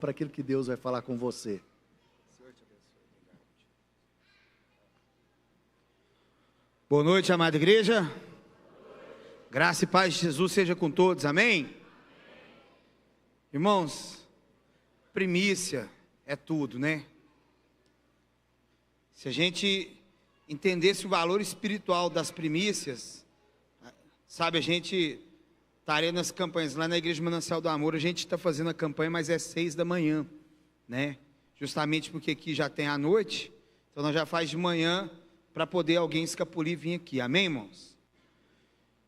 para aquilo que Deus vai falar com você. Boa noite, amada igreja. Graça e paz de Jesus seja com todos, amém? Irmãos, primícia é tudo, né? Se a gente entendesse o valor espiritual das primícias, sabe, a gente estaria nas campanhas, lá na Igreja Manancial do Amor, a gente está fazendo a campanha, mas é 6 da manhã, né? Justamente porque aqui já tem a noite, então nós já faz de manhã, para poder alguém escapulir e vir aqui, amém, irmãos?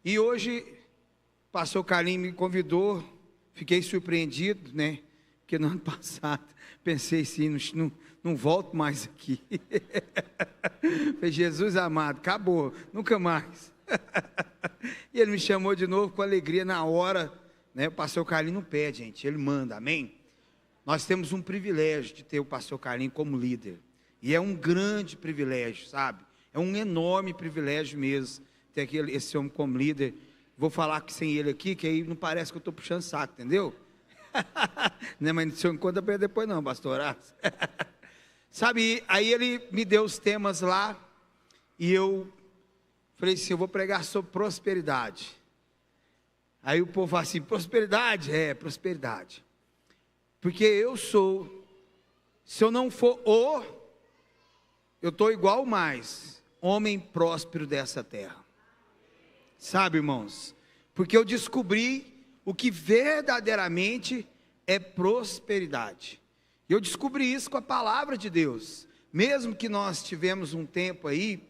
E hoje, o pastor Carlinhos me convidou, fiquei surpreendido, né? Porque no ano passado, pensei assim, não volto mais aqui. Falei, Jesus amado, acabou, nunca mais. E ele me chamou de novo com alegria na hora, né? O pastor Carlinhos não pede, gente, ele manda, amém? Nós temos um privilégio de ter o pastor Carlinhos como líder, e é um grande privilégio, sabe? É um enorme privilégio mesmo, ter esse homem como líder. Vou falar que sem ele aqui, que aí não parece que eu estou puxando saco, entendeu? Né, mas o senhor não conta para ele depois não, pastor. Sabe, aí ele me deu os temas lá, e eu falei assim, eu vou pregar sobre prosperidade. Aí o povo fala assim, prosperidade? É, prosperidade. Porque se eu não for eu estou igual mais homem próspero dessa terra. Sabe, irmãos? Porque eu descobri o que verdadeiramente é prosperidade. E eu descobri isso com a palavra de Deus. Mesmo que nós tivemos um tempo aí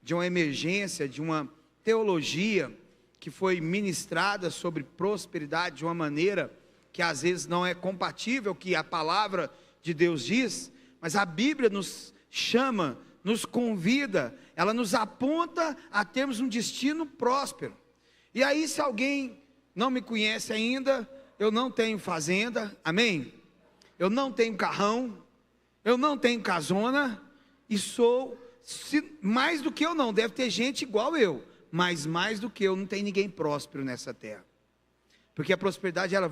de uma emergência, de uma teologia que foi ministrada sobre prosperidade de uma maneira que às vezes não é compatível com o que a palavra de Deus diz, mas a Bíblia nos chama, nos convida, ela nos aponta a termos um destino próspero. E aí, se alguém não me conhece ainda, eu não tenho fazenda, amém? Eu não tenho carrão, eu não tenho casona, e mais do que eu não, deve ter gente igual eu, mas mais do que eu, não tem ninguém próspero nessa terra. Porque a prosperidade, ela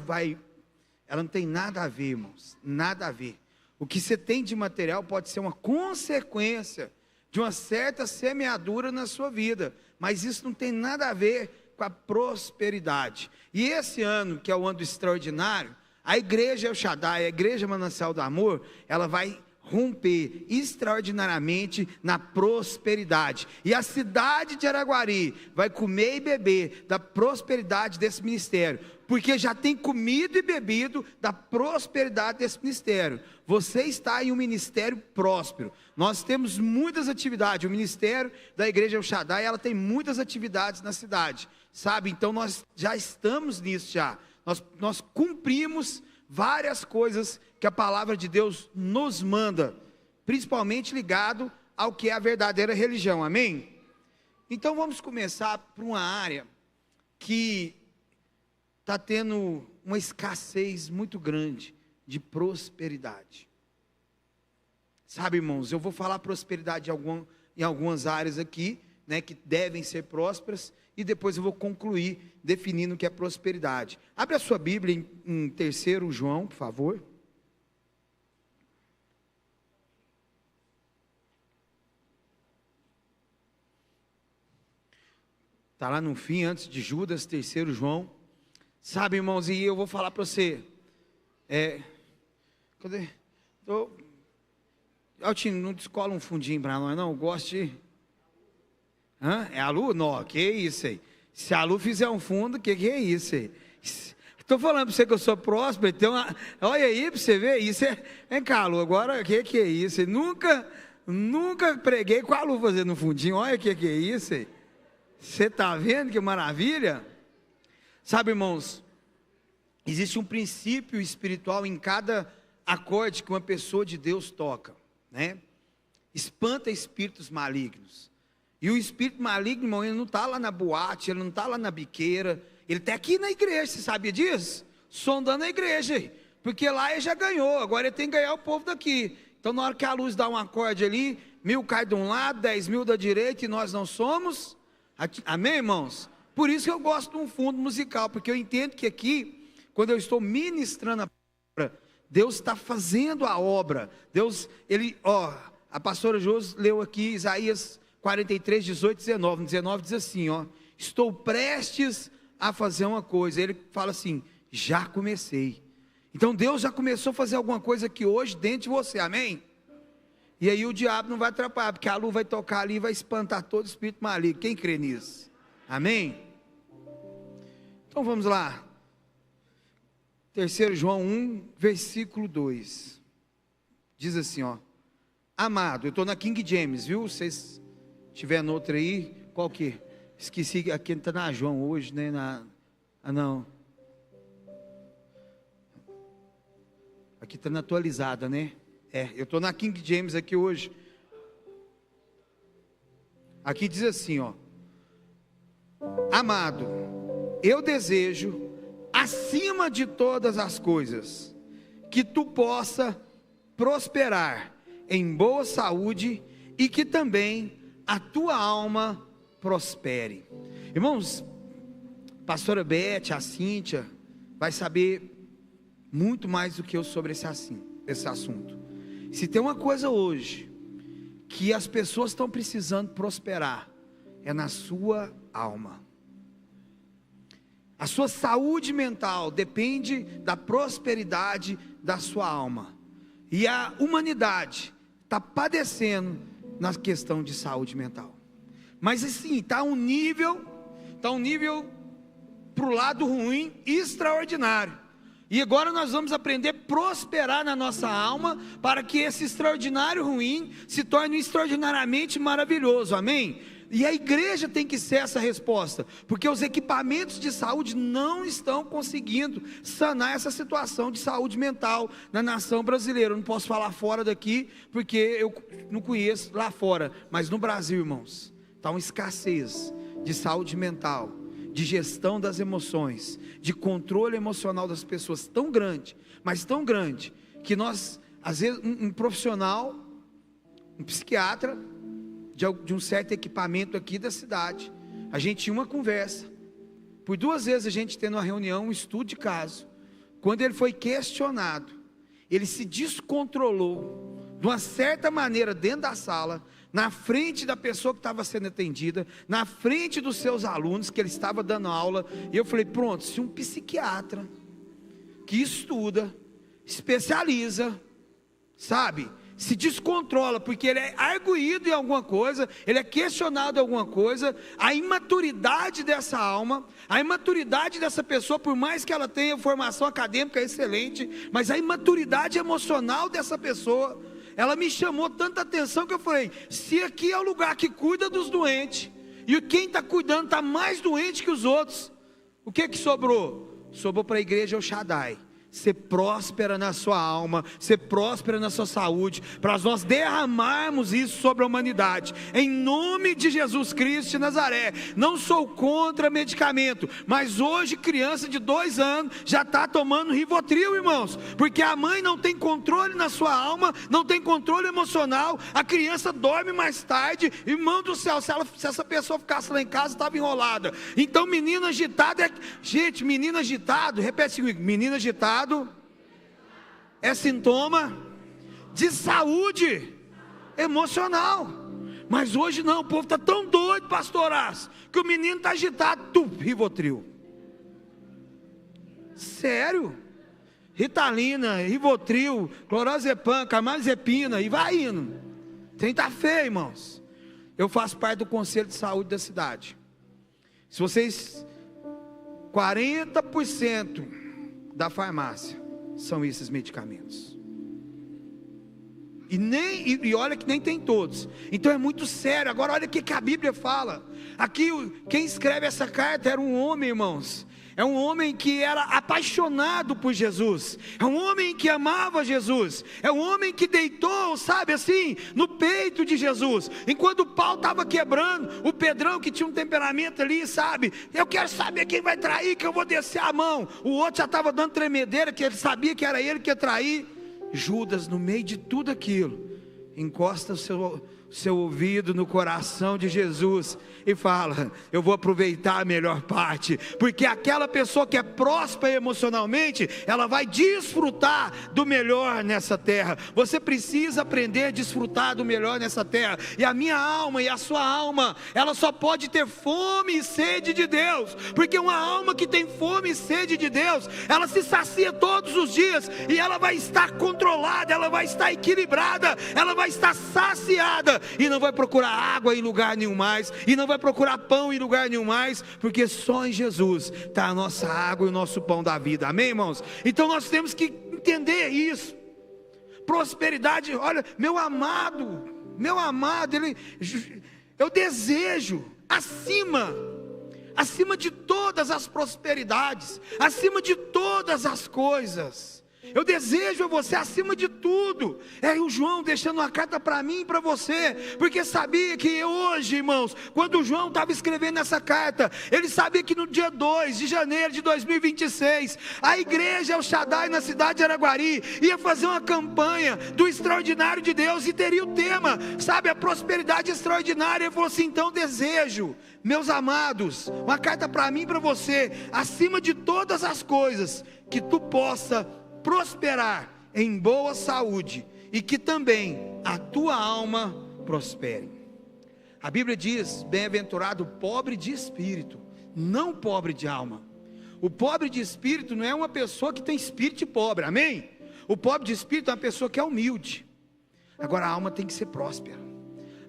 não tem nada a ver, irmãos, nada a ver. O que você tem de material pode ser uma consequência de uma certa semeadura na sua vida, mas isso não tem nada a ver com a prosperidade. E esse ano, que é o ano extraordinário, a igreja El Shaddai, a igreja Manancial do Amor, ela vai romper extraordinariamente na prosperidade, e a cidade de Araguari vai comer e beber da prosperidade desse ministério, porque já tem comido e bebido da prosperidade desse ministério. Você está em um ministério próspero. Nós temos muitas atividades, o ministério da igreja El Shaddai, ela tem muitas atividades na cidade, sabe? Então nós já estamos nisso já, nós cumprimos várias coisas que a palavra de Deus nos manda, principalmente ligado ao que é a verdadeira religião, amém? Então vamos começar por uma área que está tendo uma escassez muito grande de prosperidade. Sabe, irmãos, eu vou falar prosperidade em algumas áreas aqui, né, que devem ser prósperas, e depois eu vou concluir definindo o que é prosperidade. Abre a sua Bíblia em 3 João, por favor. Está lá no fim, antes de Judas, 3 João. Sabe, irmãos, e eu vou falar para você. Cadê? Altino, não descola um fundinho para nós, não? Eu gosto de... É a Lu? Não, que isso aí? Se a Lu fizer um fundo, que é isso aí? Estou falando para você que eu sou próspero, então, olha aí para você ver, isso vem cá, Lu, agora, que é isso aí? Nunca preguei com a Lu fazendo um fundinho, olha que é isso aí? Você está vendo que maravilha? Sabe, irmãos, existe um princípio espiritual em cada acorde que uma pessoa de Deus toca, né? Espanta espíritos malignos. E o espírito maligno, irmão, ele não está lá na boate, ele não está lá na biqueira, ele está aqui na igreja, você sabia disso? Sondando a igreja, porque lá ele já ganhou, agora ele tem que ganhar o povo daqui. Então na hora que a luz dá um acorde ali, 1000 cai de um lado, 10.000 da direita, e nós não somos, amém, irmãos? Por isso que eu gosto de um fundo musical, porque eu entendo que aqui, quando eu estou ministrando a palavra, Deus está fazendo a obra. Deus, a pastora Josi leu aqui Isaías 43, 18, 19. 19 diz assim, estou prestes a fazer uma coisa. Ele fala assim, já comecei. Então Deus já começou a fazer alguma coisa aqui hoje dentro de você, amém? E aí o diabo não vai atrapalhar, porque a luz vai tocar ali e vai espantar todo espírito maligno. Quem crê nisso? Amém? Então vamos lá. 3 João 1, versículo 2. Diz assim, amado, eu estou na King James, viu? Se vocês tiverem outra aí, qual que? Esqueci, aqui está na João hoje, né? Não. Aqui está na atualizada, né? Eu estou na King James aqui hoje. Aqui diz assim, amado, eu desejo, acima de todas as coisas, que tu possa prosperar em boa saúde e que também a tua alma prospere. Irmãos, pastora Beth, a Cíntia, vai saber muito mais do que eu sobre esse assunto. Se tem uma coisa hoje, que as pessoas estão precisando prosperar, é na sua alma. A sua saúde mental depende da prosperidade da sua alma. E a humanidade está padecendo na questão de saúde mental. Mas assim, está um nível para o lado ruim extraordinário. E agora nós vamos aprender a prosperar na nossa alma, para que esse extraordinário ruim se torne extraordinariamente maravilhoso, amém? E a igreja tem que ser essa resposta, porque os equipamentos de saúde não estão conseguindo sanar essa situação de saúde mental na nação brasileira. Eu não posso falar fora daqui, porque eu não conheço lá fora, mas no Brasil, irmãos, está uma escassez de saúde mental, de gestão das emoções, de controle emocional das pessoas tão grande, mas tão grande, que nós, às vezes, um profissional, um psiquiatra, de um certo equipamento aqui da cidade, a gente tinha uma conversa, por 2 vezes a gente tendo uma reunião, um estudo de caso, quando ele foi questionado, ele se descontrolou, de uma certa maneira dentro da sala, na frente da pessoa que estava sendo atendida, na frente dos seus alunos, que ele estava dando aula, e eu falei, pronto, se um psiquiatra, que estuda, especializa, sabe, se descontrola, porque ele é arguído em alguma coisa, ele é questionado em alguma coisa, a imaturidade dessa alma, a imaturidade dessa pessoa, por mais que ela tenha formação acadêmica excelente, mas a imaturidade emocional dessa pessoa, ela me chamou tanta atenção, que eu falei, se aqui é o lugar que cuida dos doentes, e quem está cuidando está mais doente que os outros, o que sobrou? Sobrou para a igreja El Shaddai, ser próspera na sua alma, ser próspera na sua saúde, para nós derramarmos isso sobre a humanidade, em nome de Jesus Cristo de Nazaré. Não sou contra medicamento, mas hoje criança de 2 anos já está tomando Rivotril, irmãos, porque a mãe não tem controle na sua alma, não tem controle emocional, a criança dorme mais tarde, irmão do céu, se essa pessoa ficasse lá em casa, estava enrolada. Então menino agitado gente, menino agitado, repete comigo, menino agitado é sintoma de saúde emocional. Mas hoje não, o povo está tão doido, pastoraço, que o menino está agitado, Rivotril. Sério? Ritalina, Rivotril, clorazepam, carbamazepina, e vai indo. Tem que estar feio, irmãos. Eu faço parte do conselho de saúde da cidade. Se vocês, 40% da farmácia são esses medicamentos, e olha que nem tem todos, então é muito sério. Agora olha o que a Bíblia fala, aqui quem escreve essa carta era um homem, irmãos, é um homem que era apaixonado por Jesus, é um homem que amava Jesus, é um homem que deitou, sabe assim, no peito de Jesus, enquanto o pau estava quebrando, o Pedrão que tinha um temperamento ali, sabe, eu quero saber quem vai trair, que eu vou descer a mão, o outro já estava dando tremedeira, que ele sabia que era ele que ia trair. Judas, no meio de tudo aquilo, encosta seu ouvido no coração de Jesus e fala: eu vou aproveitar a melhor parte, porque aquela pessoa que é próspera emocionalmente, ela vai desfrutar do melhor nessa terra. Você precisa aprender a desfrutar do melhor nessa terra, e a minha alma e a sua alma, ela só pode ter fome e sede de Deus, porque uma alma que tem fome e sede de Deus, ela se sacia todos os dias, e ela vai estar controlada, ela vai estar equilibrada, ela vai estar saciada, e não vai procurar água em lugar nenhum mais, e não vai procurar pão em lugar nenhum mais, porque só em Jesus está a nossa água e o nosso pão da vida. Amém, irmãos? Então nós temos que entender isso. Prosperidade, olha, meu amado, eu desejo acima de todas as prosperidades, acima de todas as coisas, eu desejo a você acima de tudo. É o João deixando uma carta para mim e para você, porque sabia que hoje, irmãos, quando o João estava escrevendo essa carta, ele sabia que no dia 2 de janeiro de 2026, a igreja El Shaddai na cidade de Araguari ia fazer uma campanha do extraordinário de Deus, e teria o tema, sabe, a prosperidade extraordinária. Ele falou assim: então desejo, meus amados, uma carta para mim e para você, acima de todas as coisas, que tu possa prosperar em boa saúde, e que também a tua alma prospere. A Bíblia diz: bem-aventurado o pobre de espírito, não pobre de alma. O pobre de espírito não é uma pessoa que tem espírito de pobre, amém? O pobre de espírito é uma pessoa que é humilde. Agora a alma tem que ser próspera,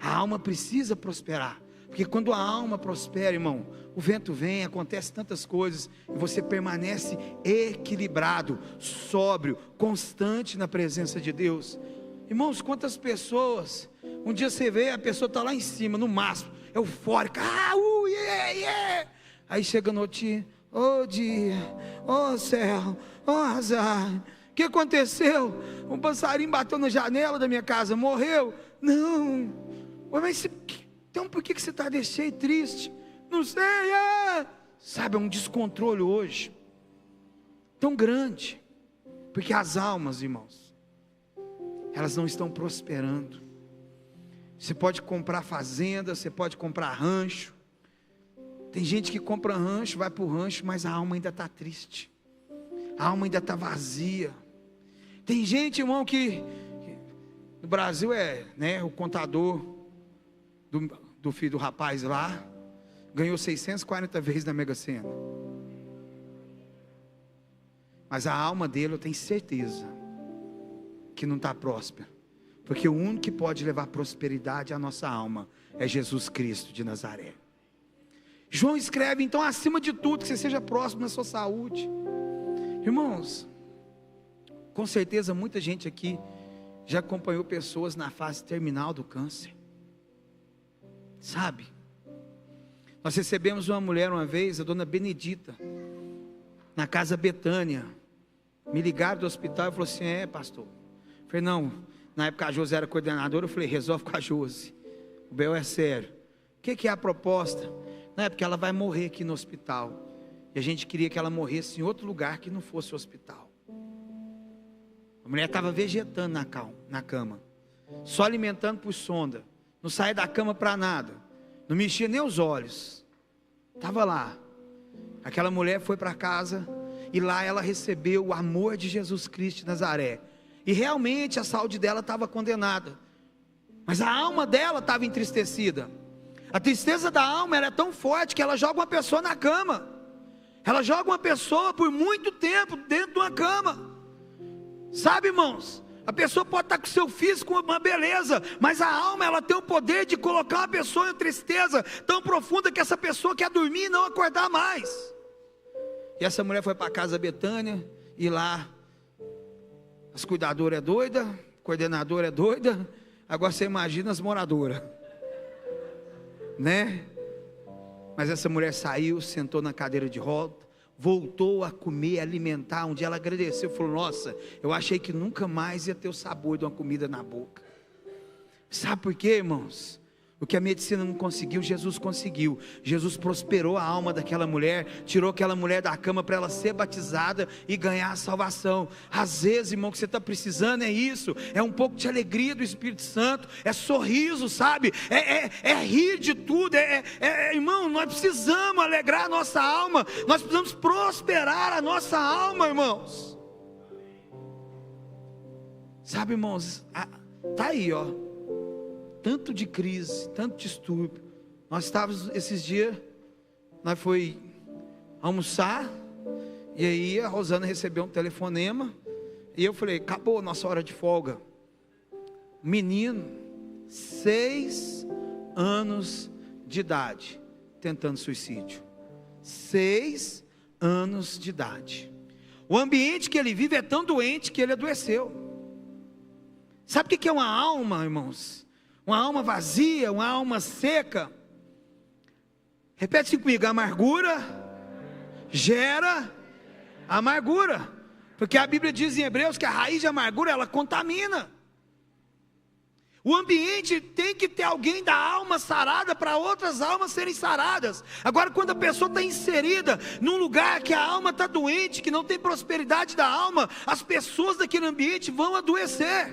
a alma precisa prosperar, porque quando a alma prospera, irmão, o vento vem, acontece tantas coisas, e você permanece equilibrado, sóbrio, constante na presença de Deus. Irmãos, quantas pessoas, um dia você vê, a pessoa está lá em cima, no máximo, eufórica, aí chega no outro dia, céu, azar, o que aconteceu? Um passarinho bateu na janela da minha casa, morreu? Não, mas então por que você está desse jeito triste? Não sei, sabe, é um descontrole hoje tão grande, porque as almas, irmãos, elas não estão prosperando. Você pode comprar fazenda, você pode comprar rancho, tem gente que compra rancho, vai para o rancho, mas a alma ainda está triste, a alma ainda está vazia. Tem gente, irmão, que no Brasil o contador do filho do rapaz lá, ganhou 640 vezes na Mega Sena, mas a alma dele, eu tenho certeza que não está próspera, porque o único que pode levar prosperidade à nossa alma é Jesus Cristo de Nazaré. João escreve então, acima de tudo, que você seja próximo na sua saúde. Irmãos, com certeza muita gente aqui já acompanhou pessoas na fase terminal do câncer, sabe? Nós recebemos uma mulher uma vez, a dona Benedita, na casa Betânia. Me ligaram do hospital e falou assim: pastor. Eu falei: não, na época a Josi era coordenadora. Eu falei: resolve com a Josi, o B.O. é sério. O que é a proposta? Na época ela vai morrer aqui no hospital, e a gente queria que ela morresse em outro lugar que não fosse o hospital. A mulher estava vegetando na cama, só alimentando por sonda, não saía da cama para nada, não mexia nem os olhos, estava lá. Aquela mulher foi para casa, e lá ela recebeu o amor de Jesus Cristo de Nazaré, e realmente a saúde dela estava condenada, mas a alma dela estava entristecida. A tristeza da alma, ela é tão forte que ela joga uma pessoa na cama, ela joga uma pessoa por muito tempo dentro de uma cama, sabe, irmãos? A pessoa pode estar com o seu físico uma beleza, mas a alma, ela tem o poder de colocar uma pessoa em tristeza tão profunda que essa pessoa quer dormir e não acordar mais. E essa mulher foi para a casa Betânia, e lá as cuidadoras é doida, coordenadora é doida, agora você imagina as moradoras, né? Mas essa mulher saiu, sentou na cadeira de roda, voltou a comer, a alimentar. Um dia ela agradeceu, falou: nossa, eu achei que nunca mais ia ter o sabor de uma comida na boca. Sabe por quê, irmãos? O que a medicina não conseguiu, Jesus conseguiu. Jesus prosperou a alma daquela mulher, tirou aquela mulher da cama para ela ser batizada e ganhar a salvação. Às vezes, irmão, o que você está precisando é isso, é um pouco de alegria do Espírito Santo, é sorriso, sabe? É rir de tudo, irmão, nós precisamos alegrar a nossa alma, nós precisamos prosperar a nossa alma, irmãos. Sabe, irmãos, está aí, ó. Tanto de crise, tanto distúrbio. Nós estávamos esses dias, nós foi almoçar, e aí a Rosana recebeu um telefonema, e eu falei, acabou a nossa hora de folga. Menino, 6 anos de idade, tentando suicídio. 6 anos de idade. O ambiente que ele vive é tão doente que ele adoeceu. Sabe o que é uma alma, irmãos? Uma alma vazia, uma alma seca. Repete comigo: amargura gera amargura. Porque a Bíblia diz em Hebreus que a raiz de amargura, ela contamina. O ambiente tem que ter alguém da alma sarada para outras almas serem saradas. Agora, quando a pessoa está inserida num lugar que a alma está doente, que não tem prosperidade da alma, as pessoas daquele ambiente vão adoecer.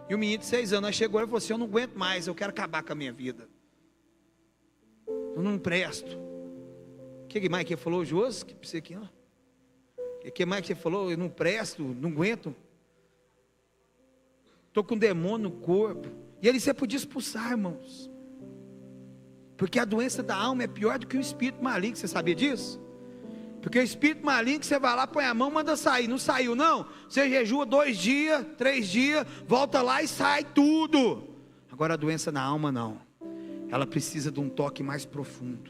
E o menino de 6 anos chegou e falou assim: eu não aguento mais, eu quero acabar com a minha vida, eu não presto. O que mais que falou, Josi? Que você aqui, ó. O que mais que você falou? Eu não presto, não aguento, estou com um demônio no corpo. E ele você podia expulsar, irmãos, porque a doença da alma é pior do que o espírito maligno. Você sabia disso? Porque o espírito maligno, você vai lá, põe a mão, manda sair. Não saiu não, você jejua 2 dias, 3 dias, volta lá e sai tudo. Agora a doença na alma não, ela precisa de um toque mais profundo,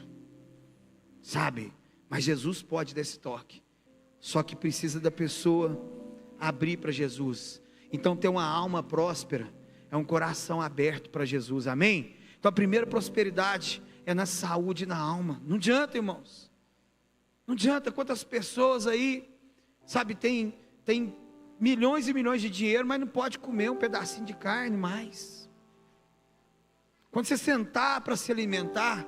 sabe? Mas Jesus pode desse toque, só que precisa da pessoa abrir para Jesus. Então ter uma alma próspera é um coração aberto para Jesus, amém? Então a primeira prosperidade é na saúde e na alma. Não adianta, irmãos, não adianta. Quantas pessoas aí, sabe, tem milhões e milhões de dinheiro, mas não pode comer um pedacinho de carne mais. Quando você sentar para se alimentar,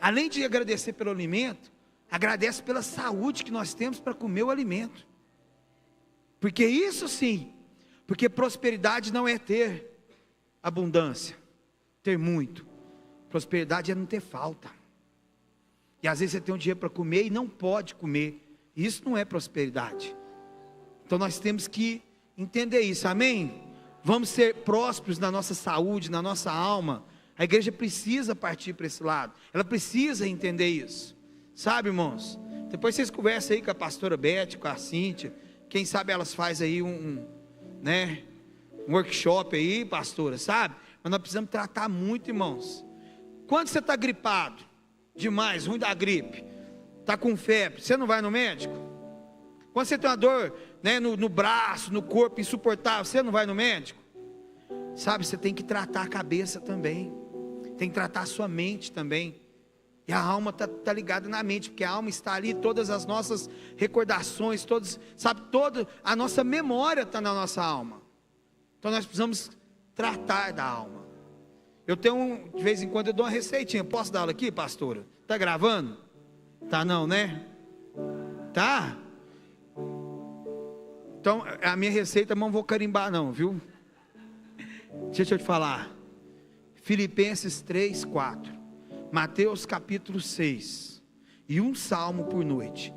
além de agradecer pelo alimento, agradece pela saúde que nós temos para comer o alimento. Porque isso sim, porque prosperidade não é ter abundância, ter muito. Prosperidade é não ter falta. E às vezes você tem um dinheiro para comer e não pode comer. Isso não é prosperidade. Então nós temos que entender isso, amém? Vamos ser prósperos na nossa saúde, na nossa alma. A igreja precisa partir para esse lado. Ela precisa entender isso. Sabe, irmãos? Depois vocês conversam aí com a pastora Beth, com a Cíntia. Quem sabe elas fazem aí um workshop aí, pastora, sabe? Mas nós precisamos tratar muito, irmãos. Quando você está gripado demais, ruim da gripe, está com febre, você não vai no médico? Quando você tem uma dor, né, no braço, no corpo insuportável, você não vai no médico? Sabe, você tem que tratar a cabeça também, tem que tratar a sua mente também. E a alma está ligada na mente, porque a alma está ali, todas as nossas recordações, toda a nossa memória está na nossa alma. Então nós precisamos tratar da alma. Eu tenho, de vez em quando eu dou uma receitinha. Posso dar ela aqui, pastora? Está gravando? Tá não, né? Tá? Então, a minha receita não vou carimbar não, viu? Deixa eu te falar. Filipenses 3, 4. Mateus capítulo 6. E um salmo por noite.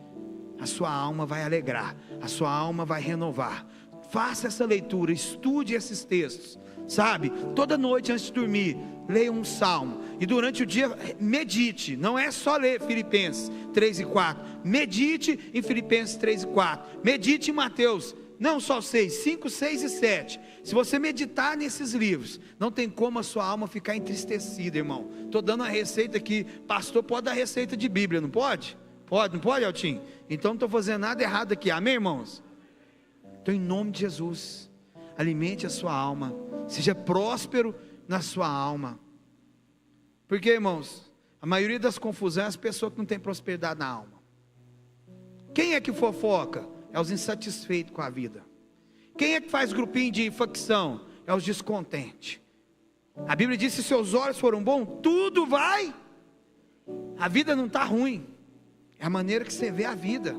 A sua alma vai alegrar. A sua alma vai renovar. Faça essa leitura, estude esses textos. Sabe, toda noite antes de dormir, leia um salmo, e durante o dia medite. Não é só ler Filipenses 3 e 4, medite em Filipenses 3 e 4, medite em Mateus, não só 6, 5, 6 e 7. Se você meditar nesses livros, não tem como a sua alma ficar entristecida, irmão. Estou dando a receita aqui. Pastor pode dar receita de Bíblia, não pode? Pode, não pode, Altinho? Então não estou fazendo nada errado aqui, amém, irmãos? Então, em nome de Jesus, alimente a sua alma, seja próspero na sua alma. Porque, irmãos, a maioria das confusões é as pessoas que não têm prosperidade na alma. Quem é que fofoca? É os insatisfeitos com a vida. Quem é que faz grupinho de facção? É os descontentes. A Bíblia diz: se seus olhos foram bons, tudo vai. A vida não está ruim, é a maneira que você vê a vida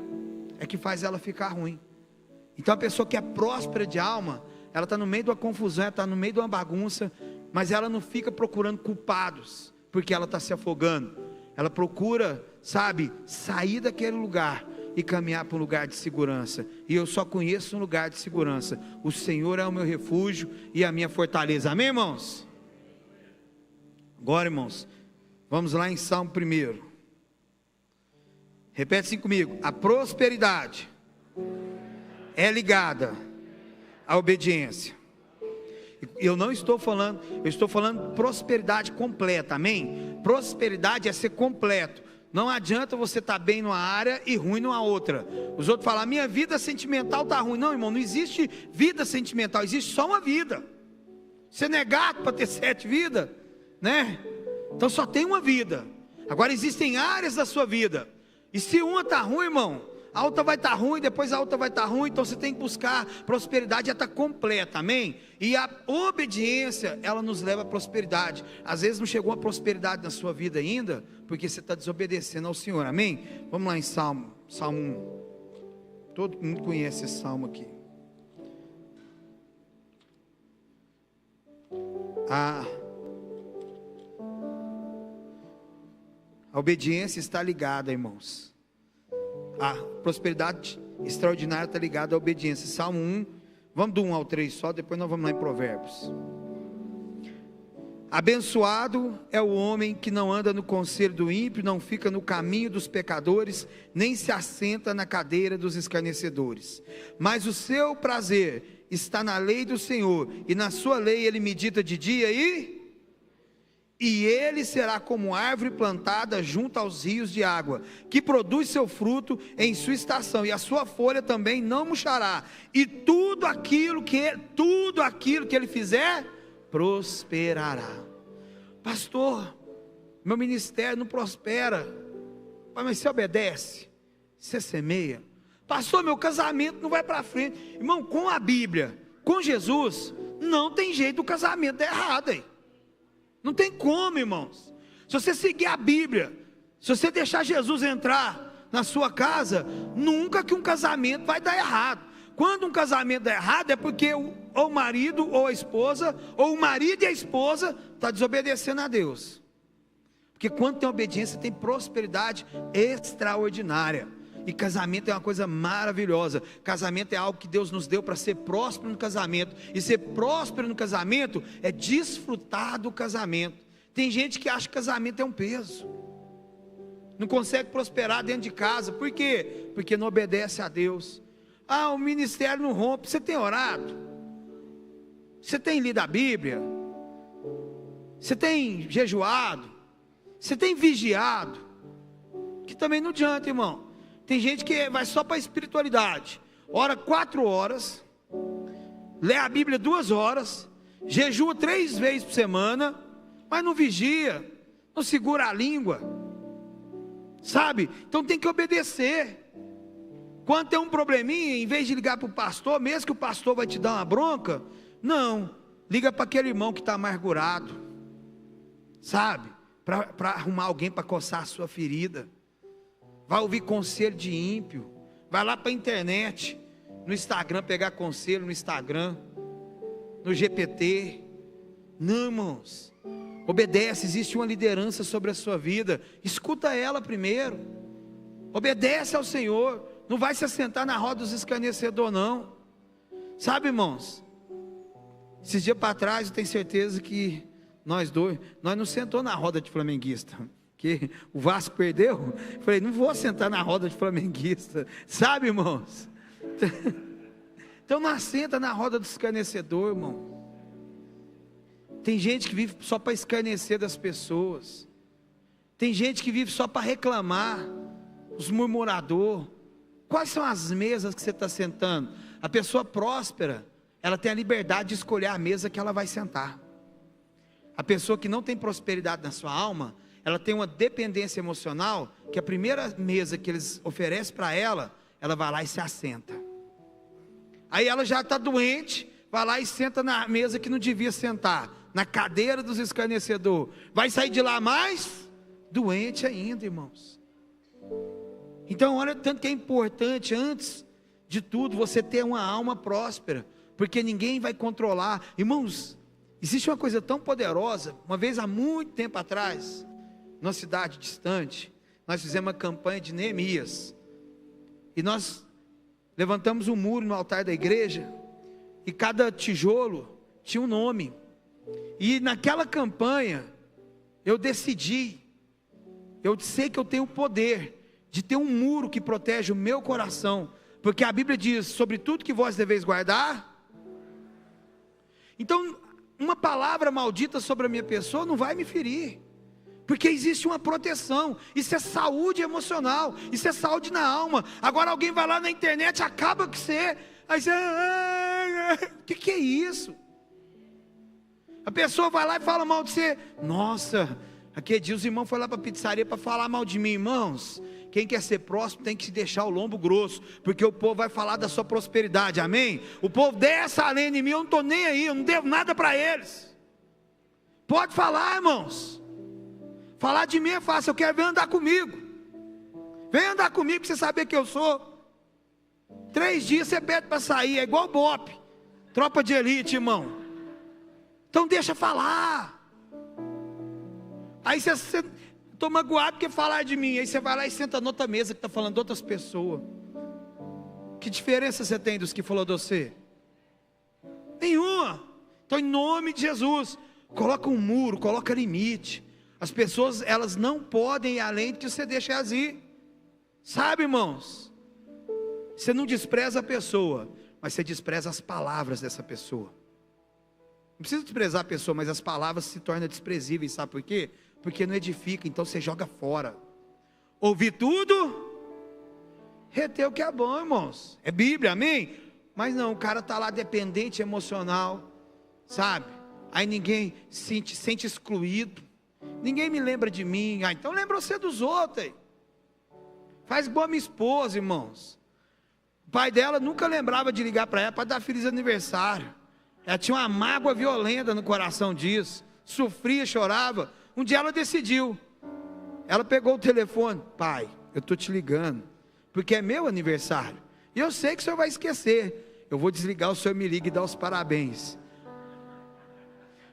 é que faz ela ficar ruim. Então a pessoa que é próspera de alma, ela está no meio de uma confusão, ela está no meio de uma bagunça, mas ela não fica procurando culpados, porque ela está se afogando. Ela procura, sabe, sair daquele lugar e caminhar para um lugar de segurança. E eu só conheço um lugar de segurança: o Senhor é o meu refúgio e a minha fortaleza. Amém, irmãos? Agora, irmãos, vamos lá em Salmo 1. Repete assim comigo: a prosperidade é ligada à obediência. Eu não estou falando, eu estou falando prosperidade completa, amém? Prosperidade é ser completo. Não adianta você estar bem numa área e ruim numa outra. Os outros falam: minha vida sentimental está ruim. Não, irmão, não existe vida sentimental, existe só uma vida. Você não é gato para ter 7 vidas, né? Então só tem uma vida. Agora existem áreas da sua vida, e se uma está ruim, irmão, a outra vai estar ruim, depois a outra vai estar ruim. Então você tem que buscar prosperidade, ela está completa, amém? E a obediência, ela nos leva à prosperidade. Às vezes não chegou a prosperidade na sua vida ainda, porque você está desobedecendo ao Senhor, amém? Vamos lá em Salmo 1. Todo mundo conhece esse salmo aqui. A obediência está ligada, irmãos. A prosperidade extraordinária está ligada à obediência. Salmo 1, vamos do 1 ao 3 só, depois nós vamos lá em Provérbios. Abençoado é o homem que não anda no conselho do ímpio, não fica no caminho dos pecadores, nem se assenta na cadeira dos escarnecedores. Mas o seu prazer está na lei do Senhor, e na sua lei ele medita de dia e ele será como árvore plantada junto aos rios de água, que produz seu fruto em sua estação, e a sua folha também não murchará, e tudo aquilo que ele fizer, prosperará. Pastor, meu ministério não prospera. Mas você obedece, você semeia. Pastor, meu casamento não vai para frente. Irmão, com a Bíblia, com Jesus, não tem jeito do casamento dar errado aí. Não tem como, irmãos. Se você seguir a Bíblia, se você deixar Jesus entrar na sua casa, nunca que um casamento vai dar errado. Quando um casamento dá errado, é porque ou o marido ou a esposa, ou o marido e a esposa está desobedecendo a Deus. Porque quando tem obediência, tem prosperidade extraordinária. E casamento é uma coisa maravilhosa. Casamento é algo que Deus nos deu para ser próspero no casamento. E ser próspero no casamento é desfrutar do casamento. Tem gente que acha que casamento é um peso, não consegue prosperar dentro de casa. Por quê? Porque não obedece a Deus. Ah, o ministério não rompe. Você tem orado? Você tem lido a Bíblia? Você tem jejuado? Você tem vigiado? Que também não adianta, irmão. Tem gente que vai só para a espiritualidade, ora 4 horas, lê a Bíblia 2 horas, jejua 3 vezes por semana, mas não vigia, não segura a língua, sabe? Então tem que obedecer. Quando tem um probleminha, em vez de ligar para o pastor, mesmo que o pastor vai te dar uma bronca, não, liga para aquele irmão que está amargurado, sabe? Para arrumar alguém para coçar a sua ferida. Vai ouvir conselho de ímpio, vai lá para a internet, no Instagram, pegar conselho no Instagram, no GPT. Não, irmãos, obedece. Existe uma liderança sobre a sua vida, escuta ela primeiro, obedece ao Senhor. Não vai se assentar na roda dos escarnecedores, não. Sabe, irmãos, esses dias para trás, eu tenho certeza que nós não sentamos na roda de flamenguista, que o Vasco perdeu. Falei, não vou sentar na roda de flamenguista, sabe, irmãos? Então não assenta na roda do escarnecedor, irmão. Tem gente que vive só para escarnecer das pessoas. Tem gente que vive só para reclamar, os murmuradores. Quais são as mesas que você está sentando? A pessoa próspera, ela tem a liberdade de escolher a mesa que ela vai sentar. A pessoa que não tem prosperidade na sua alma, ela tem uma dependência emocional, que a primeira mesa que eles oferecem para ela, ela vai lá e se assenta. Aí ela já está doente, vai lá e senta na mesa que não devia sentar, na cadeira dos escarnecedores, vai sair de lá mais doente ainda, irmãos. Então olha tanto que é importante, antes de tudo, você ter uma alma próspera, porque ninguém vai controlar. Irmãos, existe uma coisa tão poderosa. Uma vez, há muito tempo atrás, numa cidade distante, nós fizemos uma campanha de Neemias, e nós levantamos um muro no altar da igreja, e cada tijolo tinha um nome. E naquela campanha, eu decidi, eu sei que eu tenho o poder de ter um muro que protege o meu coração, porque a Bíblia diz, sobre tudo que vós deveis guardar. Então, uma palavra maldita sobre a minha pessoa não vai me ferir, porque existe uma proteção. Isso é saúde emocional, isso é saúde na alma. Agora alguém vai lá na internet, acaba com você, aí você, o que é isso? A pessoa vai lá e fala mal de você. Nossa, aquele dia os irmãos foram lá para a pizzaria para falar mal de mim. Irmãos, quem quer ser próximo tem que se deixar o lombo grosso, porque o povo vai falar da sua prosperidade, amém? O povo desce a lenha em mim, eu não estou nem aí, eu não devo nada para eles. Pode falar, irmãos. Falar de mim é fácil, eu quero ver andar comigo. Vem andar comigo para você saber que eu sou. 3 dias você pede para sair, é igual BOP, tropa de elite, irmão. Então deixa falar. Aí você estou magoado porque falar de mim. Aí você vai lá e senta na outra mesa que está falando de outras pessoas. Que diferença você tem dos que falou de você? Nenhuma. Então, em nome de Jesus, coloca um muro, coloca limite. As pessoas, elas não podem ir além do que você deixa elas ir. Sabe, irmãos? Você não despreza a pessoa, mas você despreza as palavras dessa pessoa. Não precisa desprezar a pessoa, mas as palavras se tornam desprezíveis. Sabe por quê? Porque não edifica, então você joga fora. Ouvir tudo, reter o que é bom, irmãos. É Bíblia, amém? Mas não, o cara está lá dependente emocional, sabe? Aí ninguém se sente excluído. Ninguém me lembra de mim. Ah, então lembra você dos outros aí. Faz igual a minha esposa, irmãos. O pai dela nunca lembrava de ligar para ela para dar feliz aniversário. Ela tinha uma mágoa violenta no coração disso. Sofria, chorava. Um dia ela decidiu. Ela pegou o telefone. Pai, eu estou te ligando, porque é meu aniversário. E eu sei que o senhor vai esquecer. Eu vou desligar, o senhor me liga e dá os parabéns.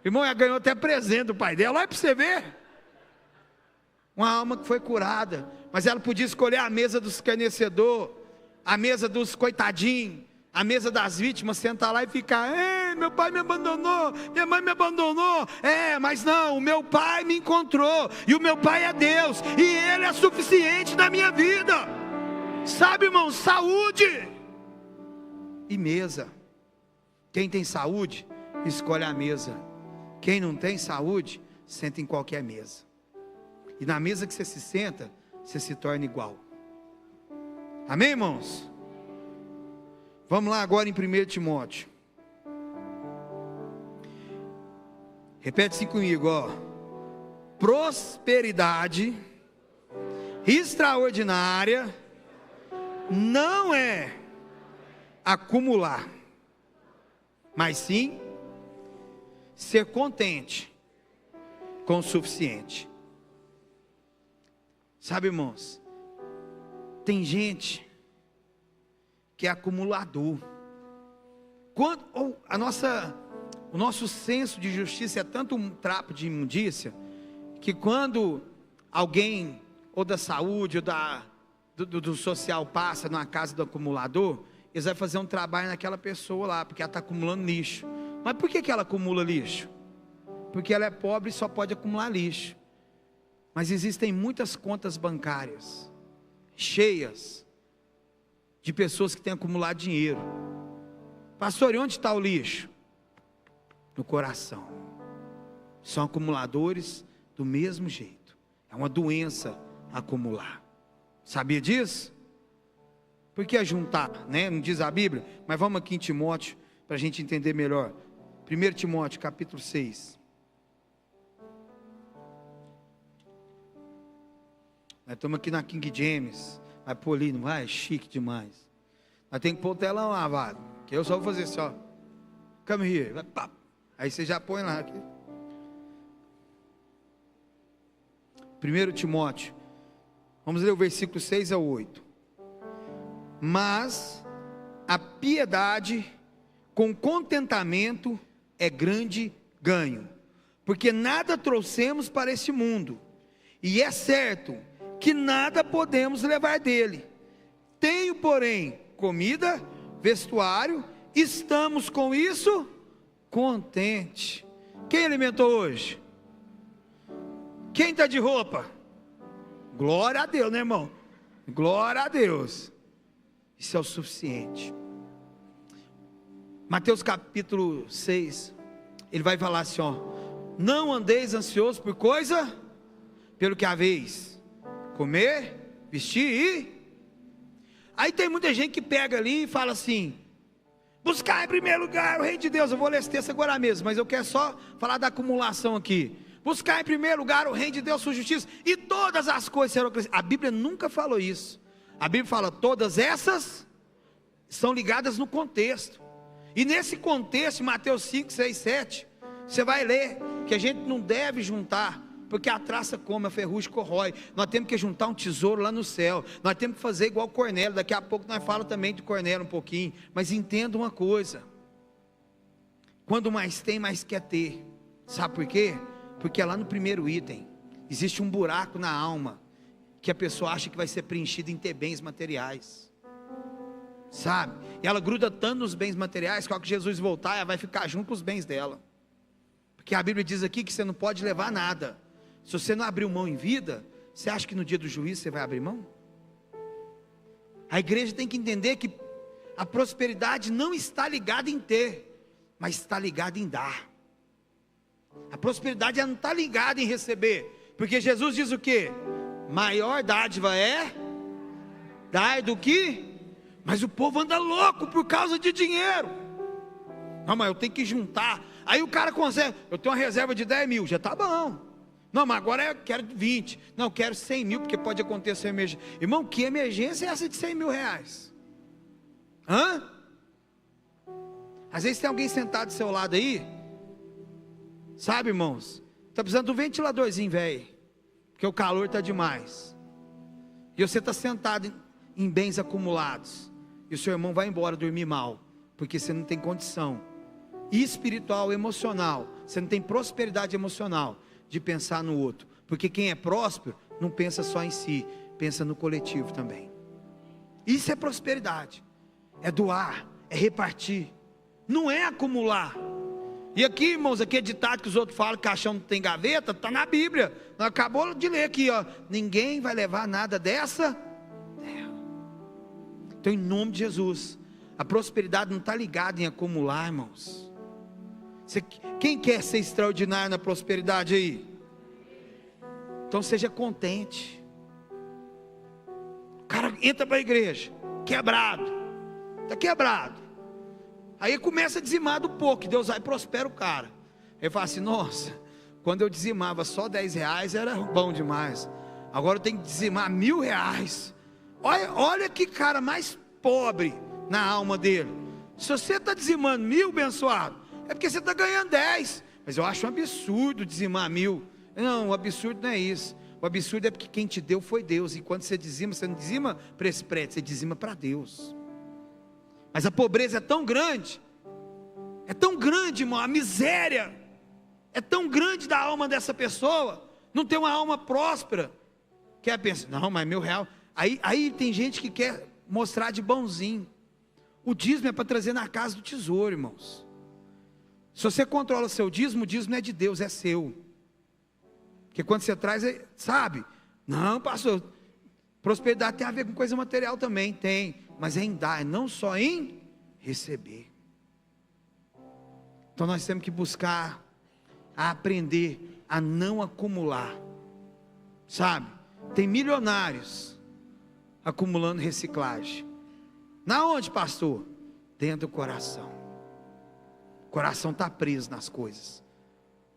Irmão, ela ganhou até presente do pai dela. Olha para você ver. Uma alma que foi curada. Mas ela podia escolher a mesa dos escarnecedores, a mesa dos coitadinhos, a mesa das vítimas, sentar lá e ficar, meu pai me abandonou, minha mãe me abandonou, mas não, o meu pai me encontrou, e o meu pai é Deus, e Ele é suficiente na minha vida. Sabe, irmão, saúde e mesa. Quem tem saúde, escolhe a mesa. Quem não tem saúde, senta em qualquer mesa. E na mesa que você se senta, você se torna igual. Amém, irmãos? Vamos lá agora em 1 Timóteo. Repete assim comigo, ó. Prosperidade extraordinária não é acumular, mas sim ser contente com o suficiente. Sabe, irmãos, tem gente que é acumulador. O nosso senso de justiça é tanto um trapo de imundícia, que quando alguém, ou da saúde, ou do social, passa numa casa do acumulador, eles vão fazer um trabalho naquela pessoa lá, porque ela está acumulando lixo. Mas por que ela acumula lixo? Porque ela é pobre e só pode acumular lixo. Mas existem muitas contas bancárias cheias de pessoas que têm acumulado dinheiro. Pastor, e onde está o lixo? No coração. São acumuladores do mesmo jeito. É uma doença acumular. Sabia disso? Por que juntar, né? Não diz a Bíblia? Mas vamos aqui em Timóteo, para a gente entender melhor. 1 Timóteo capítulo 6. Nós estamos aqui na King James. Vai pôr ali, não vai? Chique demais. Nós temos que pôr o telão lavado, que eu só vou fazer só. come here. Pá. Aí você já põe lá. Aqui. 1 Timóteo, vamos ler o versículo 6 ao 8. Mas a piedade com contentamento é grande ganho, porque nada trouxemos para este mundo, e é certo que nada podemos levar dele. Tenho, porém, comida, vestuário, estamos com isso contente. Quem alimentou hoje? Quem está de roupa? Glória a Deus, né, irmão? Glória a Deus. Isso é o suficiente. Mateus capítulo 6, ele vai falar assim, ó: não andeis ansiosos por coisa, pelo que haveis comer, vestir e... Aí tem muita gente que pega ali e fala assim: buscar em primeiro lugar o reino de Deus. Eu vou ler esse texto agora mesmo, mas eu quero só falar da acumulação aqui. Buscar em primeiro lugar o reino de Deus, sua justiça, e todas as coisas serão acrescentadas. A Bíblia nunca falou isso. A Bíblia fala, todas essas são ligadas no contexto. E nesse contexto, Mateus 5, 6, 7, você vai ler que a gente não deve juntar, porque a traça come, a ferrugem corrói. Nós temos que juntar um tesouro lá no céu. Nós temos que fazer igual Cornélio. Daqui a pouco nós falamos também de Cornélio um pouquinho. Mas entenda uma coisa: quando mais tem, mais quer ter. Sabe por quê? Porque lá no primeiro item existe um buraco na alma, que a pessoa acha que vai ser preenchido em ter bens materiais, sabe? E ela gruda tanto nos bens materiais, que ao que Jesus voltar, ela vai ficar junto com os bens dela. Porque a Bíblia diz aqui que você não pode levar nada. Se você não abrir mão em vida, você acha que no dia do juízo você vai abrir mão? A igreja tem que entender que a prosperidade não está ligada em ter, mas está ligada em dar. A prosperidade não está ligada em receber, porque Jesus diz o quê? Maior dádiva é dar do que? Mas o povo anda louco por causa de dinheiro. Não, mas eu tenho que juntar. Aí o cara consegue, eu tenho uma reserva de 10 mil, já está bom. Não, mas agora eu quero 20. Não, eu quero 100 mil, porque pode acontecer emergência. Irmão, que emergência é essa de 100 mil reais? Hã? Às vezes tem alguém sentado do seu lado aí, sabe, irmãos, está precisando de um ventiladorzinho, velho, porque o calor está demais, e você está sentado em bens acumulados, e o seu irmão vai embora dormir mal, porque você não tem condição espiritual, emocional, você não tem prosperidade emocional de pensar no outro, porque quem é próspero não pensa só em si, pensa no coletivo também. Isso é prosperidade, é doar, é repartir, não é acumular. E aqui, irmãos, aqui é ditado que os outros falam que caixão não tem gaveta, está na Bíblia, nós acabamos de ler aqui, ó, ninguém vai levar nada dessa terra. Então, em nome de Jesus, a prosperidade não está ligada em acumular, irmãos. Quem quer ser extraordinário na prosperidade aí? Então seja contente. O cara entra para a igreja, quebrado, está quebrado. Aí começa a dizimar do pouco, Deus vai e prospera o cara. Ele fala assim: nossa, quando eu dizimava só 10 reais era bom demais, agora eu tenho que dizimar 1.000 reais. Olha que cara mais pobre na alma dele. Se você está dizimando 1.000, abençoado, é porque você está ganhando 10. Mas eu acho um absurdo dizimar 1.000. Não, o absurdo não é isso. O absurdo é porque quem te deu foi Deus. E quando você dizima, você não dizima para esse prédio, você dizima para Deus. Mas a pobreza é tão grande, irmão, a miséria é tão grande da alma dessa pessoa, não tem uma alma próspera, que ela pensa: não, mas R$1.000, aí tem gente que quer mostrar de bonzinho. O dízimo é para trazer na casa do tesouro, irmãos. Se você controla o seu dízimo, o dízimo não é de Deus, é seu. Porque quando você traz, sabe? Não, pastor, prosperidade tem a ver com coisa material também, tem. Mas é em dar, é não só em receber. Então nós temos que buscar a aprender a não acumular. Sabe? Tem milionários acumulando reciclagem. Na onde, pastor? Dentro do coração. O coração está preso nas coisas.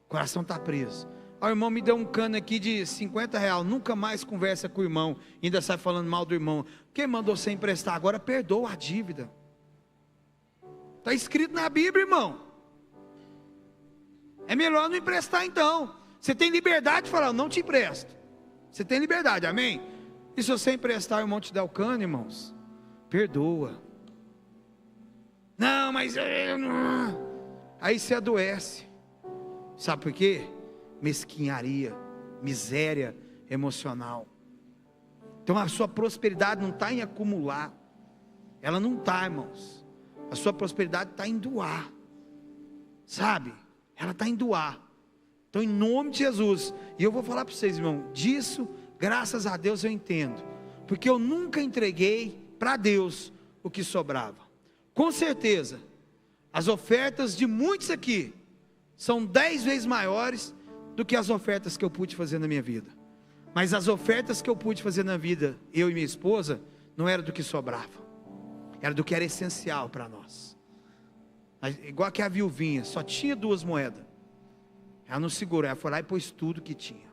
O coração está preso. O irmão me deu um cano aqui de R$50, nunca mais conversa com o irmão, ainda sai falando mal do irmão. Quem mandou você emprestar agora, perdoa a dívida. Está escrito na Bíblia, irmão. É melhor não emprestar então. Você tem liberdade de falar, eu não te empresto. Você tem liberdade, amém? E se você emprestar e o irmão te der o cano, irmãos, perdoa. Não, mas aí você adoece. Sabe por quê? Mesquinharia, miséria emocional. Então a sua prosperidade não está em acumular. Ela não está, irmãos. A sua prosperidade está em doar. Sabe? Ela está em doar. Então em nome de Jesus. E eu vou falar para vocês, irmão, disso, graças a Deus eu entendo. Porque eu nunca entreguei para Deus o que sobrava. Com certeza, as ofertas de muitos aqui são 10 vezes maiores do que as ofertas que eu pude fazer na minha vida. Mas as ofertas que eu pude fazer na vida, eu e minha esposa, não era do que sobrava. Era do que era essencial para nós. Igual que a viuvinha, só tinha 2 moedas. Ela não segurou, ela foi lá e pôs tudo que tinha.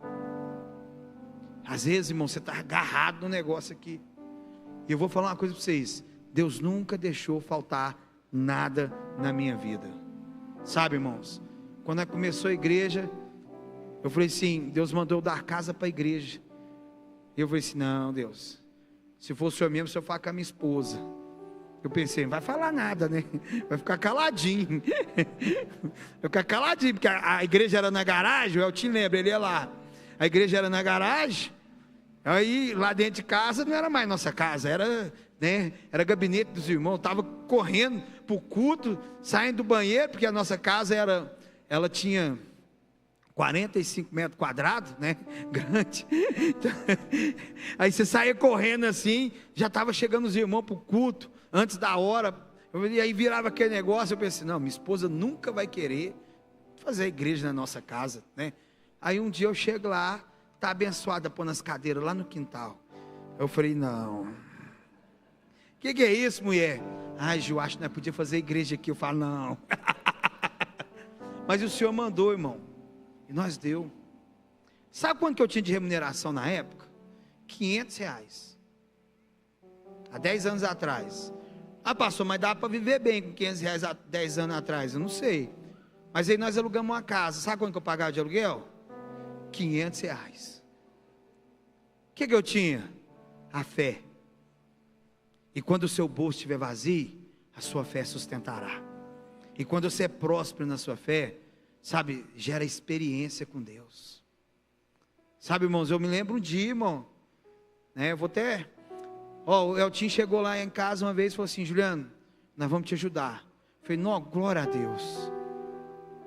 Às vezes, irmão, você está agarrado no negócio aqui. E eu vou falar uma coisa para vocês. Deus nunca deixou faltar nada na minha vida. Sabe, irmãos? Quando começou a igreja, eu falei assim, Deus mandou eu dar casa para a igreja. E eu falei assim, não, Deus, se for o senhor mesmo, o senhor fala com a minha esposa. Eu pensei, não vai falar nada, né? Vai ficar caladinho. Vai ficar caladinho, porque a igreja era na garagem, o Eltinho lembra, ele ia lá. A igreja era na garagem, aí lá dentro de casa não era mais nossa casa, era, né, era gabinete dos irmãos. Estava correndo para o culto, saindo do banheiro, porque a nossa casa ela tinha 45 metros quadrados, né? Grande. Aí você saía correndo assim, já estava chegando os irmãos para o culto, antes da hora. E aí virava aquele negócio, eu pensei, não, minha esposa nunca vai querer fazer a igreja na nossa casa, né? Aí um dia eu chego lá, está abençoada pondo as cadeiras lá no quintal. Eu falei, não. O que é isso, mulher? Ai, Ju, acho que nós podíamos fazer igreja aqui. Eu falo, não. Mas o Senhor mandou, irmão. E nós deu. Sabe quanto que eu tinha de remuneração na época? R$500. Há 10 anos atrás. Ah, pastor, mas dá para viver bem com R$500 há 10 anos atrás? Eu não sei. Mas aí nós alugamos uma casa. Sabe quanto que eu pagava de aluguel? R$500. O que eu tinha? A fé. E quando o seu bolso estiver vazio, a sua fé sustentará. E quando você é próspero na sua fé, sabe, gera experiência com Deus. Sabe, irmãos, eu me lembro um dia, irmão, né, eu vou até, o Eltinho chegou lá em casa uma vez e falou assim, Juliano, nós vamos te ajudar. Eu falei, não, glória a Deus.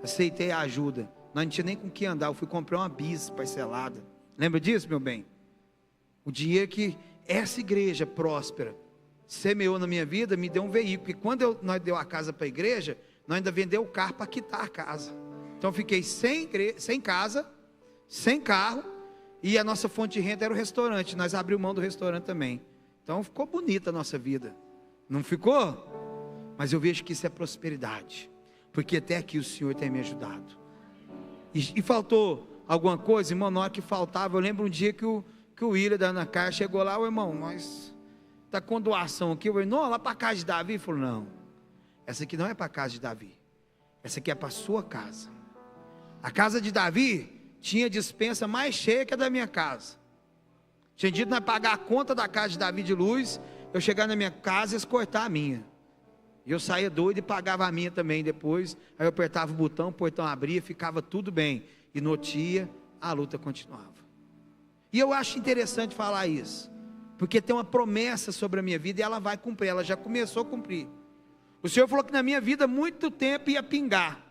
Aceitei a ajuda. Nós não tinha nem com que andar, eu fui comprar uma bis parcelada. Lembra disso, meu bem? O dinheiro que essa igreja próspera semeou na minha vida, me deu um veículo. E quando nós deu a casa para a igreja, nós ainda vendeu o carro para quitar a casa. Então eu fiquei sem casa, sem carro, e a nossa fonte de renda era o restaurante. Nós abrimos mão do restaurante também. Então ficou bonita a nossa vida. Não ficou? Mas eu vejo que isso é prosperidade, porque até aqui o Senhor tem me ajudado. E faltou alguma coisa, irmão? Na hora que faltava, eu lembro um dia que o William da Ana Carla chegou lá, o irmão, nós está com doação aqui. Eu falei, não, lá para a casa de Davi. Ele falou, não, essa aqui não é para a casa de Davi, essa aqui é para a sua casa. A casa de Davi tinha dispensa mais cheia que a da minha casa. Tinha dito nós pagar a conta da casa de Davi de luz, eu chegar na minha casa e eles cortar a minha. E eu saía doido e pagava a minha também depois. Aí eu apertava o botão, o portão abria, ficava tudo bem. E no dia a luta continuava. E eu acho interessante falar isso, porque tem uma promessa sobre a minha vida e ela vai cumprir, ela já começou a cumprir. O Senhor falou que na minha vida muito tempo ia pingar.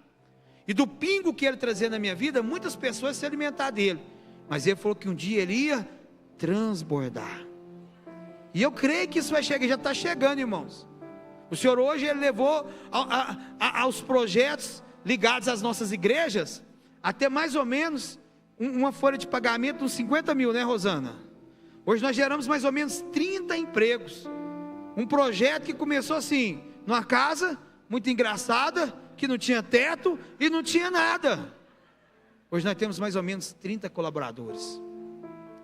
E do pingo que Ele trazia na minha vida, muitas pessoas se alimentar dele. Mas Ele falou que um dia Ele ia transbordar. E eu creio que isso vai chegar, já está chegando, irmãos. O Senhor hoje Ele levou aos projetos ligados às nossas igrejas, até mais ou menos uma folha de pagamento de uns 50 mil, né, Rosana? Hoje nós geramos mais ou menos 30 empregos. Um projeto que começou assim, numa casa muito engraçada, que não tinha teto e não tinha nada. Hoje nós temos mais ou menos 30 colaboradores.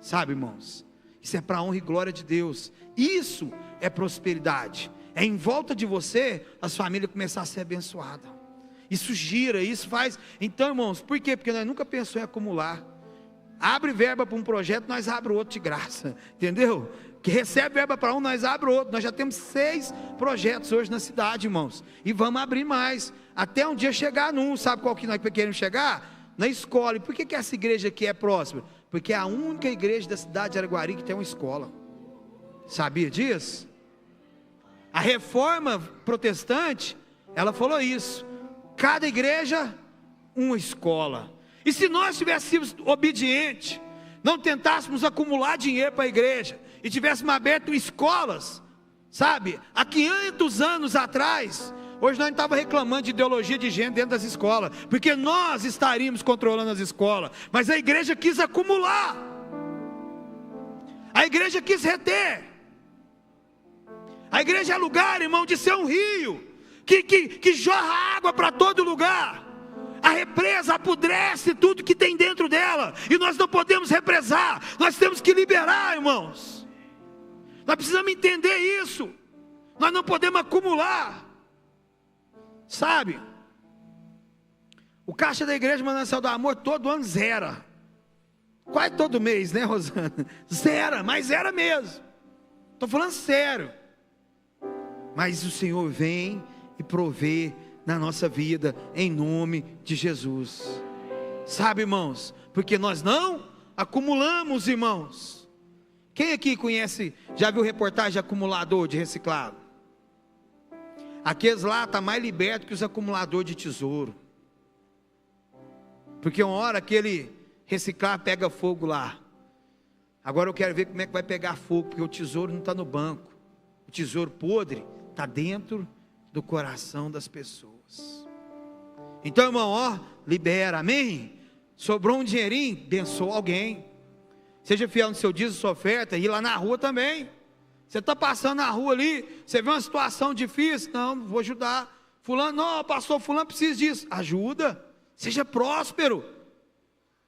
Sabe, irmãos? Isso é para a honra e glória de Deus. Isso é prosperidade. É em volta de você, as famílias começarem a ser abençoadas. Isso gira, isso faz. Então, irmãos, por quê? Porque nós nunca pensamos em acumular. Abre verba para um projeto, nós abre outro de graça, entendeu? Que recebe verba para um, nós abre outro. Nós já temos 6 projetos hoje na cidade, irmãos, e vamos abrir mais, até um dia chegar num. Sabe qual que nós queremos chegar? Na escola. E por que essa igreja aqui é próspera? Porque é a única igreja da cidade de Araguari que tem uma escola. Sabia disso? A reforma protestante, ela falou isso: cada igreja, uma escola. E se nós tivéssemos obedientes, não tentássemos acumular dinheiro para a igreja, e tivéssemos aberto escolas, sabe, há 500 anos atrás, hoje nós não estávamos reclamando de ideologia de gênero dentro das escolas, porque nós estaríamos controlando as escolas, mas a igreja quis acumular, a igreja quis reter. A igreja é lugar, irmão, de ser um rio, que jorra água para todo lugar. A represa apodrece tudo que tem dentro dela, e nós não podemos represar, nós temos que liberar, irmãos. Nós precisamos entender isso. Nós não podemos acumular, sabe? O caixa da igreja Manancial do Amor todo ano zera, quase todo mês, né, Rosana? Zera, mas zera mesmo, estou falando sério. Mas o Senhor vem e provê na nossa vida, em nome de Jesus. Sabe, irmãos, porque nós não acumulamos, irmãos. Quem aqui conhece, já viu reportagem de acumulador de reciclado? Aqueles lá estão mais libertos que os acumuladores de tesouro, porque uma hora aquele reciclar pega fogo lá. Agora eu quero ver como é que vai pegar fogo, porque o tesouro não está no banco, o tesouro podre está dentro do coração das pessoas. Então, irmão, ó, libera, amém? Sobrou um dinheirinho, abençoa alguém. Seja fiel no seu dízimo, sua oferta, e lá na rua também. Você está passando na rua ali, você vê uma situação difícil, não, vou ajudar. Fulano, não, pastor, fulano precisa disso. Ajuda, seja próspero.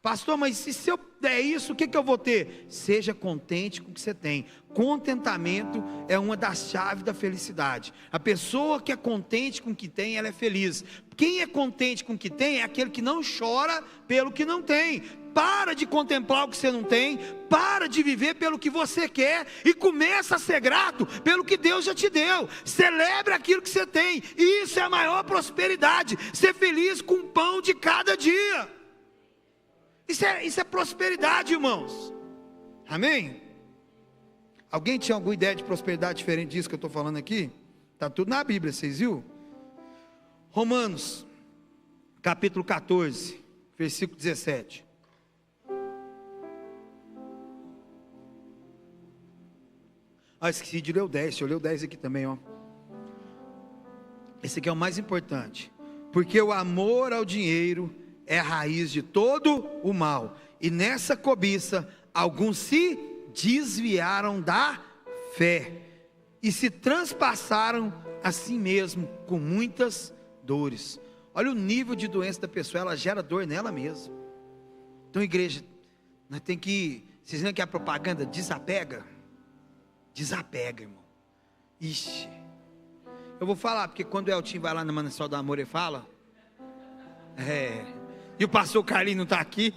Pastor, mas se eu der isso, o que eu vou ter? Seja contente com o que você tem. Contentamento é uma das chaves da felicidade. A pessoa que é contente com o que tem, ela é feliz. Quem é contente com o que tem, é aquele que não chora pelo que não tem. Para de contemplar o que você não tem, para de viver pelo que você quer, e começa a ser grato pelo que Deus já te deu. Celebre aquilo que você tem, e isso é a maior prosperidade. Ser feliz com o pão de cada dia. Isso é prosperidade, irmãos. Amém? Alguém tinha alguma ideia de prosperidade diferente disso que eu estou falando aqui? Está tudo na Bíblia, vocês viram? Romanos, capítulo 14, versículo 17. Esqueci de ler o 10, deixa eu ler o 10 aqui também, ó. Esse aqui é o mais importante. Porque o amor ao dinheiro é a raiz de todo o mal, e nessa cobiça alguns se desviaram da fé e se transpassaram a si mesmo com muitas dores. Olha o nível de doença da pessoa, ela gera dor nela mesma. Então, igreja, nós temos que, vocês viram que a propaganda desapega, irmão. Ixi, eu vou falar, porque quando o Eltinho vai lá na Manancial do Amor, ele fala, e o pastor Carlinhos não está aqui.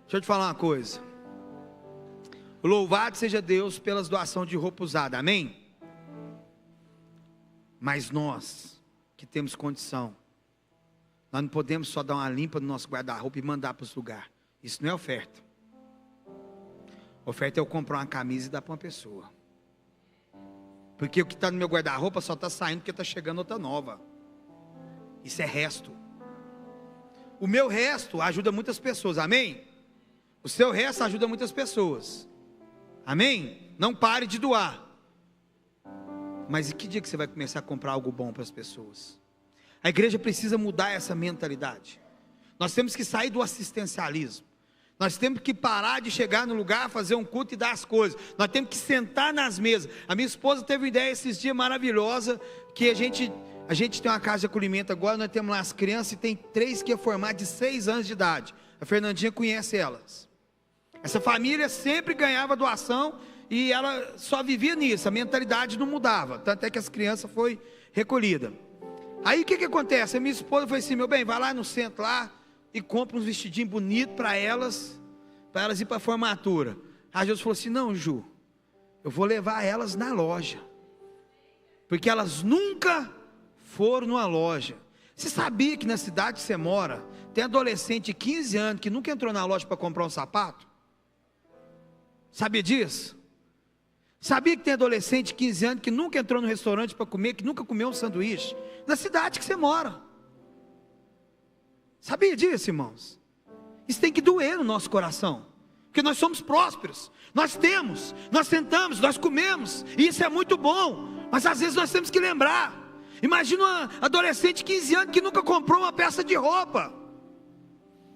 Deixa eu te falar uma coisa. Louvado seja Deus pelas doações de roupa usada, amém? Mas nós, que temos condição, nós não podemos só dar uma limpa no nosso guarda-roupa e mandar para os lugares. Isso não é oferta. Oferta é eu comprar uma camisa e dar para uma pessoa. Porque o que está no meu guarda-roupa só está saindo porque está chegando outra nova. Isso é resto. O meu resto ajuda muitas pessoas, amém? O seu resto ajuda muitas pessoas, amém? Não pare de doar. Mas e que dia que você vai começar a comprar algo bom para as pessoas? A igreja precisa mudar essa mentalidade. Nós temos que sair do assistencialismo. Nós temos que parar de chegar no lugar, fazer um culto e dar as coisas. Nós temos que sentar nas mesas. A minha esposa teve uma ideia esses dias maravilhosa, que a gente tem uma casa de acolhimento agora, nós temos lá as crianças, e tem 3 que ia formar de 6 anos de idade. A Fernandinha conhece elas. Essa família sempre ganhava doação, e ela só vivia nisso, a mentalidade não mudava. Tanto é que as crianças foi recolhida. Aí o que acontece? A minha esposa falou assim: meu bem, vai lá no centro lá e compra uns vestidinhos bonitos para elas ir para a formatura. Aí Jesus falou assim: não, Ju, eu vou levar elas na loja, porque elas nunca foram numa loja. Você sabia que na cidade que você mora tem adolescente de 15 anos que nunca entrou na loja para comprar um sapato? Sabia disso? Sabia que tem adolescente de 15 anos que nunca entrou no restaurante para comer, que nunca comeu um sanduíche? Na cidade que você mora. Sabia disso, irmãos? Isso tem que doer no nosso coração, porque nós somos prósperos, nós temos, nós tentamos, nós comemos, e isso é muito bom, mas às vezes nós temos que lembrar. Imagina uma adolescente de 15 anos que nunca comprou uma peça de roupa,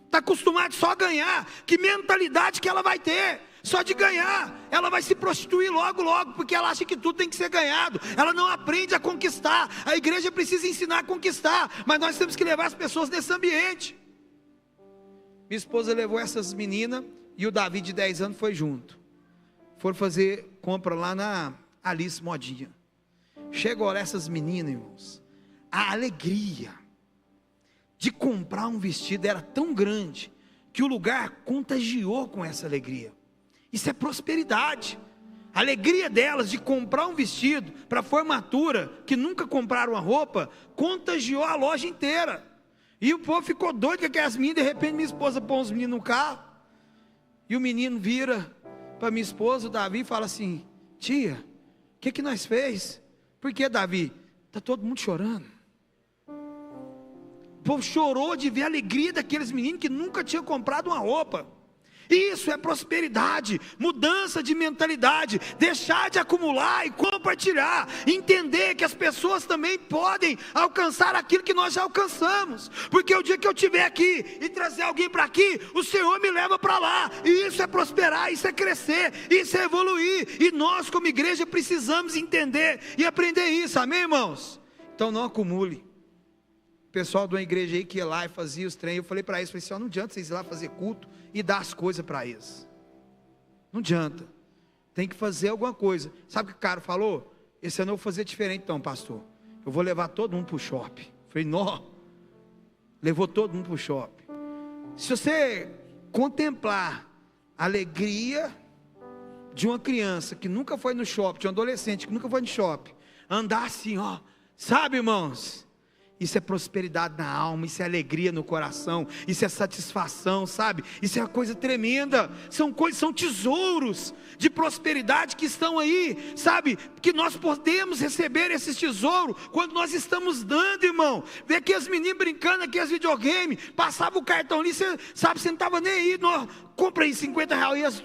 está acostumado só a ganhar. Que mentalidade que ela vai ter? Só de ganhar, ela vai se prostituir logo, porque ela acha que tudo tem que ser ganhado. Ela não aprende a conquistar. A igreja precisa ensinar a conquistar, mas nós temos que levar as pessoas nesse ambiente. Minha esposa levou essas meninas e o Davi de 10 anos foi junto. Foram fazer compra lá na Alice Modinha. Chegou lá essas meninas, irmãos, a alegria de comprar um vestido era tão grande que o lugar contagiou com essa alegria. Isso é prosperidade. A alegria delas de comprar um vestido para a formatura, que nunca compraram uma roupa, contagiou a loja inteira. E o povo ficou doido com aquelas meninas. De repente minha esposa põe os meninos no carro, e o menino vira para minha esposa, o Davi, e fala assim: tia, o que nós fez? Por que, Davi? Está todo mundo chorando. O povo chorou de ver a alegria daqueles meninos que nunca tinham comprado uma roupa. Isso é prosperidade, mudança de mentalidade, deixar de acumular e compartilhar, entender que as pessoas também podem alcançar aquilo que nós já alcançamos, porque o dia que eu estiver aqui e trazer alguém para aqui, o Senhor me leva para lá, e isso é prosperar, isso é crescer, isso é evoluir, e nós como igreja precisamos entender e aprender isso, amém, irmãos? Então não acumule. O pessoal de uma igreja aí que ia lá e fazia os treinos, eu falei para eles, falei assim: não adianta vocês ir lá fazer culto e dar as coisas para eles, não adianta, tem que fazer alguma coisa. Sabe o que o cara falou? Esse ano eu vou fazer diferente então, pastor, eu vou levar todo mundo para o shopping. Falei: não, levou todo mundo para o shopping. Se você contemplar a alegria de uma criança que nunca foi no shopping, de um adolescente que nunca foi no shopping, andar assim, ó, sabe, irmãos, isso é prosperidade na alma, isso é alegria no coração, isso é satisfação, sabe? Isso é uma coisa tremenda, são tesouros de prosperidade que estão aí, sabe? Que nós podemos receber esses tesouros quando nós estamos dando, irmão. Vê aqui as meninas brincando aqui, as videogames, passava o cartão ali, você sabe, você não estava nem aí, compra aí R$50, e as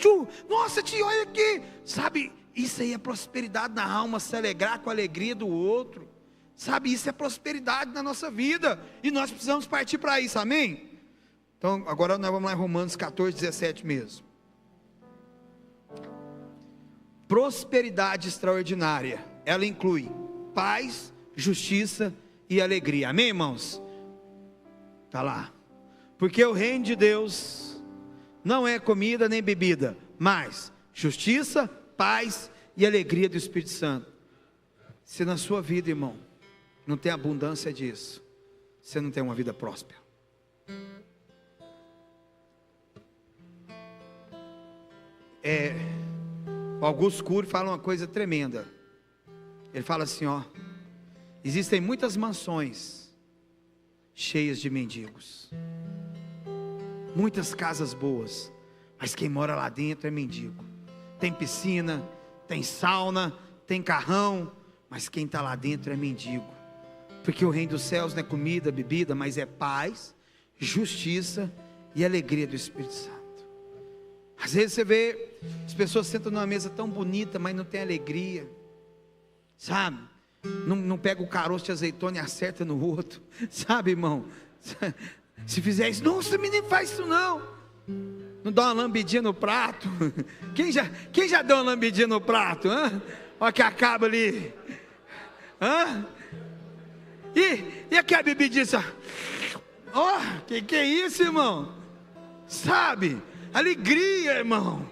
nossa tia, olha aqui, sabe? Isso aí é prosperidade na alma, se alegrar com a alegria do outro. Sabe, isso é prosperidade na nossa vida, e nós precisamos partir para isso, amém? Então, agora nós vamos lá em Romanos 14, 17 mesmo. Prosperidade extraordinária, ela inclui paz, justiça e alegria, amém, irmãos? Está lá, porque o reino de Deus não é comida nem bebida, mas justiça, paz e alegria do Espírito Santo. Se na sua vida, irmão, não tem abundância disso, você não tem uma vida próspera. O Augusto Cury fala uma coisa tremenda. Ele fala assim, ó: existem muitas mansões cheias de mendigos, muitas casas boas, mas quem mora lá dentro é mendigo. Tem piscina, tem sauna, tem carrão, mas quem está lá dentro é mendigo. Porque o reino dos céus não é comida, bebida, mas é paz, justiça e alegria do Espírito Santo. Às vezes você vê, as pessoas sentam numa mesa tão bonita, mas não tem alegria, sabe? Não pega o caroço de azeitona e acerta no outro, sabe, irmão? Se fizer isso, nossa, menino, faz isso não. Não dá uma lambidinha no prato. Quem já deu uma lambidinha no prato? Olha que acaba ali. E aqui a bebidinha, que é isso, irmão? Sabe, alegria, irmão,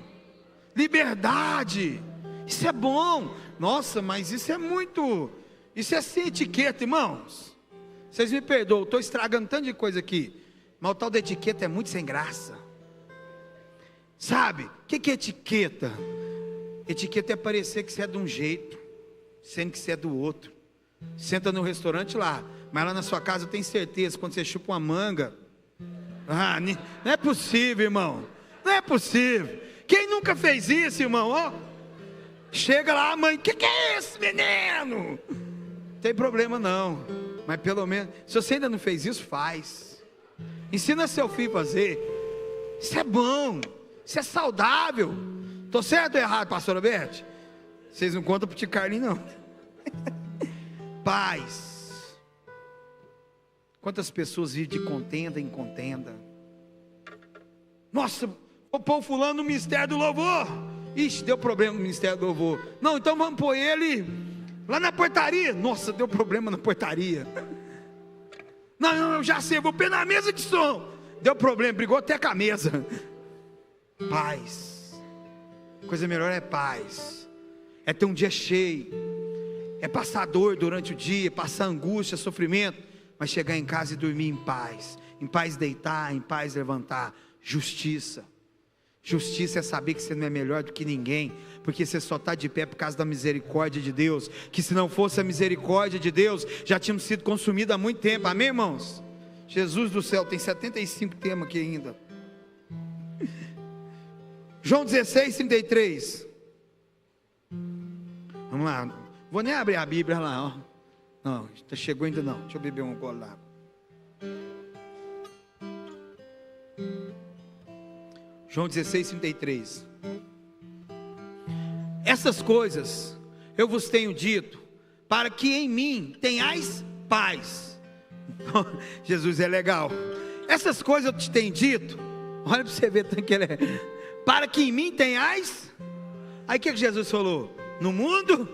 liberdade, isso é bom. Nossa, mas isso é muito Isso é sem etiqueta, irmãos. Vocês me perdoam, estou estragando tanto de coisa aqui, mas o tal da etiqueta é muito sem graça. Sabe, o que é etiqueta? Etiqueta é parecer que você é de um jeito, sendo que você é do outro. Senta no restaurante lá, mas lá na sua casa eu tenho certeza, quando você chupa uma manga, não é possível, irmão, não é possível. Quem nunca fez isso, irmão? Ó, chega lá, a mãe, que é isso, menino? Não tem problema não, mas pelo menos, se você ainda não fez isso, faz. Ensina seu filho a fazer. Isso é bom, isso é saudável. Estou certo ou errado, pastor Alberto? Vocês não contam para o tio Carlinhos não. Paz. Quantas pessoas vivem de contenda em contenda? Nossa, vou pôr o fulano no ministério do louvor. Ixi, deu problema no ministério do louvor. Não, então vamos pôr ele lá na portaria. Nossa, deu problema na portaria. Não, eu já sei, vou pôr na mesa de som. Deu problema, brigou até com a mesa. Paz. Coisa melhor é paz. É ter um dia cheio. É passar dor durante o dia, passar angústia, sofrimento, mas chegar em casa e dormir em paz deitar, em paz levantar. Justiça. Justiça é saber que você não é melhor do que ninguém, porque você só está de pé por causa da misericórdia de Deus, que se não fosse a misericórdia de Deus, já tínhamos sido consumidos há muito tempo, amém, irmãos? Jesus do céu, tem 75 temas aqui ainda. João 16, 33. Vamos lá, vou nem abrir a Bíblia lá, ó. Não, chegou ainda não, deixa eu beber um gole lá. João 16, 33. Essas coisas eu vos tenho dito, para que em mim tenhais paz. Jesus é legal. Essas coisas eu te tenho dito, olha para você ver tanto que ele é. Para que em mim tenhais. Aí o que Jesus falou? No mundo.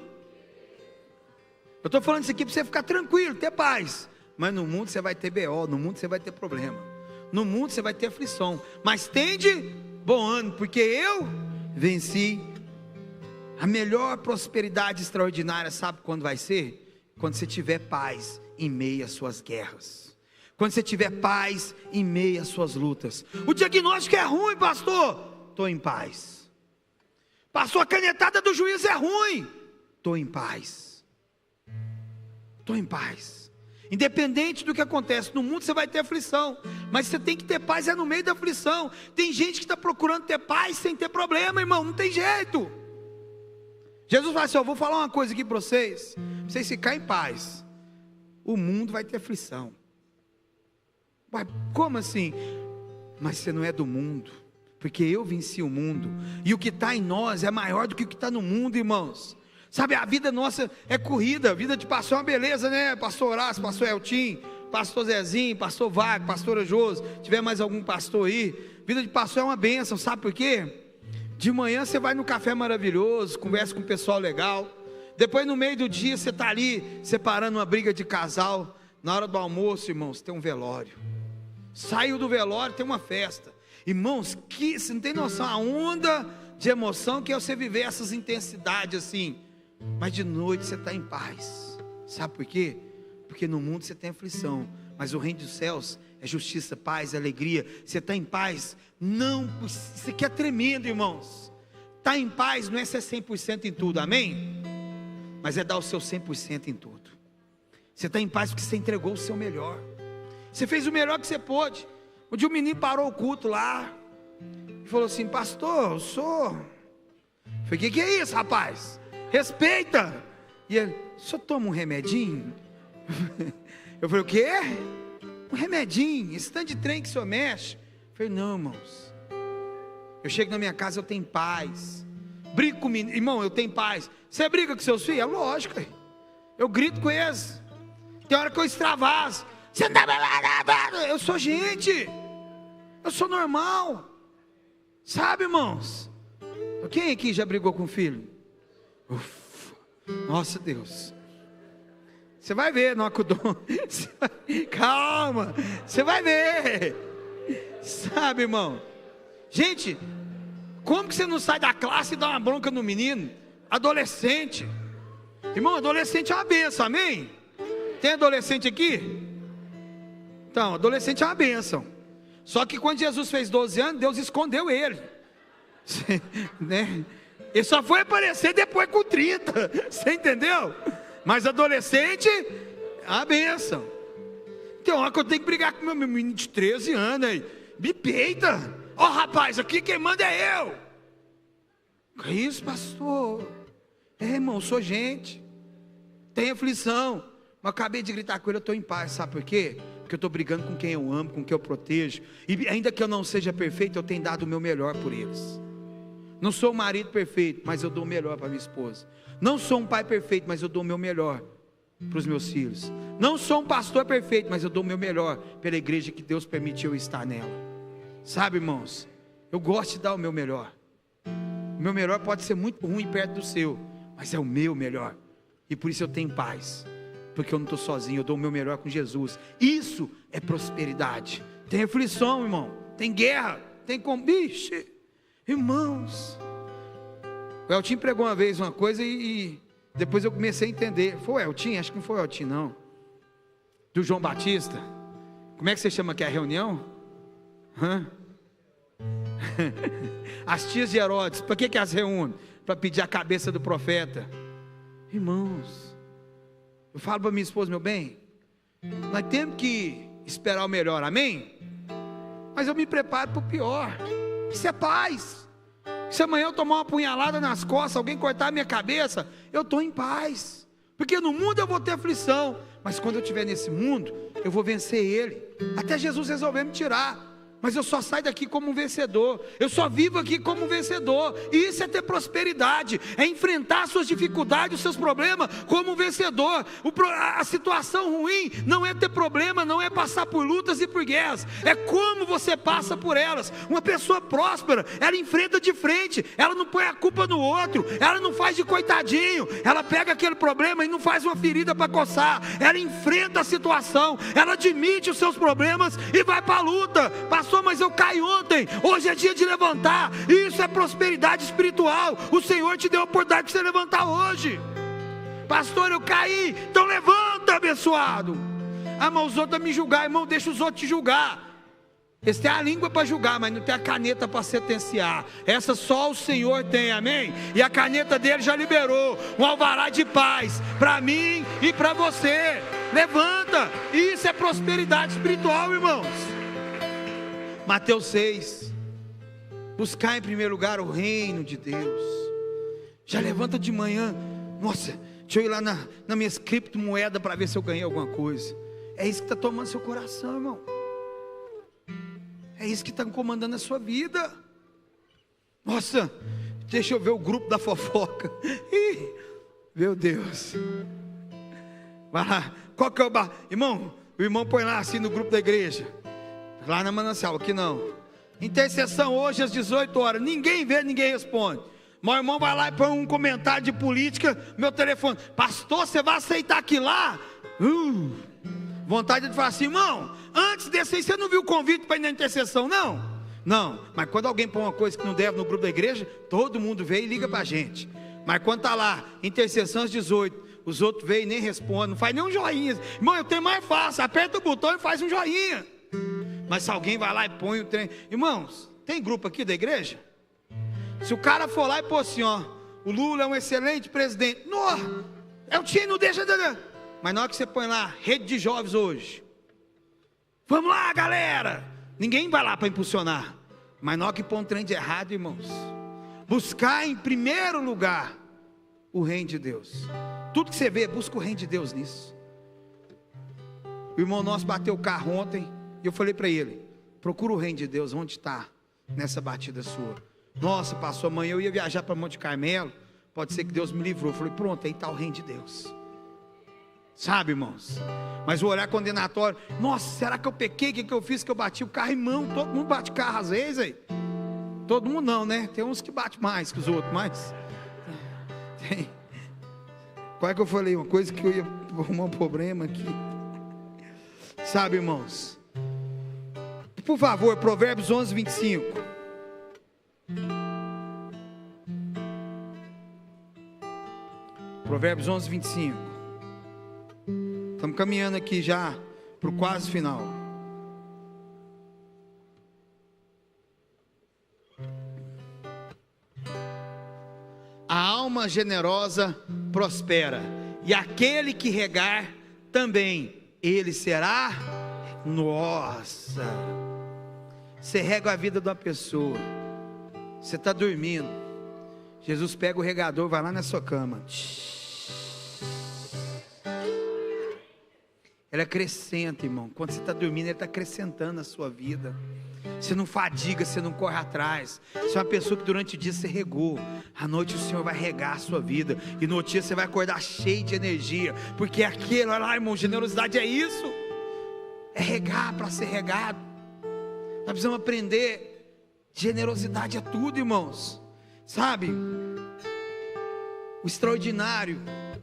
Eu estou falando isso aqui para você ficar tranquilo, ter paz. Mas no mundo você vai ter BO, no mundo você vai ter problema, no mundo você vai ter aflição. Mas tende bom ânimo, porque eu venci. A melhor prosperidade extraordinária, sabe quando vai ser? Quando você tiver paz em meio às suas guerras, quando você tiver paz em meio às suas lutas. O diagnóstico é ruim, pastor, estou em paz. Pastor, a canetada do juiz é ruim, estou em paz. Estou em paz. Independente do que acontece no mundo, você vai ter aflição, mas você tem que ter paz no meio da aflição. Tem gente que está procurando ter paz sem ter problema, irmão, não tem jeito. Jesus fala assim, eu vou falar uma coisa aqui para vocês ficarem em paz. O mundo vai ter aflição. Ué, como assim? Mas você não é do mundo, porque eu venci o mundo, e o que está em nós é maior do que o que está no mundo, irmãos. Sabe, a vida nossa é corrida, a vida de pastor é uma beleza, né? Pastor Horácio, pastor Eltim, pastor Zezinho, pastor Vago, pastora Josi, tiver mais algum pastor aí, vida de pastor é uma bênção, sabe por quê? De manhã você vai no café maravilhoso, conversa com o pessoal legal, depois no meio do dia você está ali, separando uma briga de casal, na hora do almoço, irmãos, tem um velório, saiu do velório, tem uma festa, irmãos, que você não tem noção, a onda de emoção que é você viver essas intensidades assim. Mas de noite você está em paz. Sabe por quê? Porque no mundo você tem aflição, mas o reino dos céus é justiça, paz, alegria. Você está em paz. Não, isso aqui é tremendo, irmãos. Estar em paz não é ser 100% em tudo, amém? Mas é dar o seu 100% em tudo. Você está em paz porque você entregou o seu melhor. Você fez o melhor que você pôde. Um dia o menino parou o culto lá e falou assim, pastor, eu sou... Eu falei, que é isso, rapaz? Respeita. E ele, o senhor toma um remedinho? Eu falei, o quê? Um remedinho, esse tanto de trem que o senhor mexe. Eu falei, não, irmãos, eu chego na minha casa, eu tenho paz. Brigo com o menino, irmão, eu tenho paz. Você briga com seus filhos? É lógico, eu grito com eles. Tem hora que eu extravaso. Você não tá... Eu sou gente, eu sou normal. Sabe, irmãos? Quem aqui já brigou com o filho? Ufa, nossa Deus, você vai ver, não acudou. Calma, você vai ver. Sabe, irmão? Gente, como que você não sai da classe e dá uma bronca no menino? Adolescente. Irmão, adolescente é uma benção, amém? Tem adolescente aqui? Então, adolescente é uma benção. Só que quando Jesus fez 12 anos, Deus escondeu ele. Né? Ele só foi aparecer depois com 30. Você entendeu? Mas adolescente é uma benção. Tem hora que eu tenho que brigar com meu menino de 13 anos aí. Me peita. Ó, rapaz, aqui quem manda é eu. Que isso, pastor? Irmão, eu sou gente. Tem aflição. Mas eu acabei de gritar com ele, eu estou em paz. Sabe por quê? Porque eu estou brigando com quem eu amo, com quem eu protejo. E ainda que eu não seja perfeito, eu tenho dado o meu melhor por eles. Não sou um marido perfeito, mas eu dou o melhor para minha esposa. Não sou um pai perfeito, mas eu dou o meu melhor para os meus filhos. Não sou um pastor perfeito, mas eu dou o meu melhor pela igreja que Deus permitiu eu estar nela. Sabe, irmãos, eu gosto de dar o meu melhor. O meu melhor pode ser muito ruim perto do seu, mas é o meu melhor. E por isso eu tenho paz, porque eu não estou sozinho, eu dou o meu melhor com Jesus. Isso é prosperidade. Tem aflição, irmão, tem guerra, tem combate. Irmãos, o Eltinho pregou uma vez uma coisa e depois eu comecei a entender. Foi o Eltinho? Acho que não foi o Eltinho, não. Do João Batista. Como é que você chama aqui a reunião? As tias de Herodes, para que as reúnem? Para pedir a cabeça do profeta. Irmãos, eu falo para minha esposa, meu bem, nós temos que esperar o melhor, amém? Mas eu me preparo para o pior. Isso é paz. Se amanhã eu tomar uma punhalada nas costas, alguém cortar a minha cabeça, eu estou em paz. Porque no mundo eu vou ter aflição, mas quando eu estiver nesse mundo, eu vou vencer ele. Até Jesus resolver me tirar. Mas eu só saio daqui como um vencedor. Eu só vivo aqui como um vencedor. E isso é ter prosperidade. É enfrentar suas dificuldades, os seus problemas como um vencedor. A situação ruim não é ter problema, não é passar por lutas e por guerras. É como você passa por elas. Uma pessoa próspera, ela enfrenta de frente. Ela não põe a culpa no outro. Ela não faz de coitadinho. Ela pega aquele problema e não faz uma ferida para coçar. Ela enfrenta a situação. Ela admite os seus problemas e vai para a luta. Pastor, mas eu caí ontem, hoje é dia de levantar. Isso é prosperidade espiritual. O Senhor te deu a oportunidade de você levantar hoje. Pastor, eu caí, então levanta, abençoado. Ah, mas os outros vão me julgar. Irmão, deixa os outros te julgar. Eles têm a língua para julgar, mas não tem a caneta para sentenciar. Essa só o Senhor tem, amém? E a caneta dele já liberou um alvará de paz para mim e para você. Levanta. Isso é prosperidade espiritual, irmãos. Mateus 6, buscar em primeiro lugar o reino de Deus. Já levanta de manhã, nossa, deixa eu ir lá na minha criptomoeda para ver se eu ganhei alguma coisa. É isso que está tomando seu coração, irmão. É isso que está comandando a sua vida. Nossa, deixa eu ver o grupo da fofoca. Ih, meu Deus. Vai lá, qual que é o irmão, o irmão põe lá assim no grupo da igreja. Lá na Manancial, aqui não. Intercessão hoje às 18 horas. Ninguém vê, ninguém responde. Meu irmão vai lá e põe um comentário de política. Meu telefone, pastor, você vai aceitar aquilo lá? Vontade de falar assim, irmão, antes desse aí, você não viu o convite para ir na intercessão, não? Não, mas quando alguém põe uma coisa que não deve no grupo da igreja, todo mundo vê e liga para a gente. Mas quando está lá, intercessão às 18, os outros veem e nem respondem, não faz nem um joinha. Irmão, eu tenho mais fácil, aperta o botão e faz um joinha. Mas se alguém vai lá e põe o trem. Irmãos, tem grupo aqui da igreja? Se o cara for lá e pôr assim, ó, o Lula é um excelente presidente. Não, é o time, não deixa. Mas na hora que você põe lá, rede de jovens hoje. Vamos lá, galera. Ninguém vai lá para impulsionar. Mas na hora que põe um trem de errado, irmãos. Buscar em primeiro lugar o reino de Deus. Tudo que você vê, busca o reino de Deus nisso. O irmão nosso bateu o carro ontem. E eu falei para ele, procura o reino de Deus, onde está nessa batida sua? Nossa, pastor, amanhã eu ia viajar para Monte Carmelo, pode ser que Deus me livrou. Eu falei, pronto, aí está o reino de Deus. Sabe, irmãos? Mas o olhar condenatório, nossa, será que eu pequei? O que eu fiz que eu bati o carro? Irmão, todo mundo bate carro às vezes aí. Todo mundo não, né? Tem uns que batem mais que os outros, mas tem. Qual é que eu falei? Uma coisa que eu ia arrumar um problema aqui. Sabe, irmãos? Por favor, Provérbios 11, 25. Provérbios 11, 25. Estamos caminhando aqui já para o quase final. A alma generosa prospera, e aquele que regar também, ele será. Nossa, você rega a vida de uma pessoa, você está dormindo, Jesus pega o regador, vai lá na sua cama, ele acrescenta, irmão. Quando você está dormindo, ele está acrescentando na sua vida. Você não fadiga, você não corre atrás. Você é uma pessoa que durante o dia você regou, à noite o Senhor vai regar a sua vida, e no outro dia você vai acordar cheio de energia, porque aquilo, olha lá, irmão, generosidade é isso, é regar para ser regado. Nós precisamos aprender, generosidade é tudo, irmãos, sabe? O extraordinário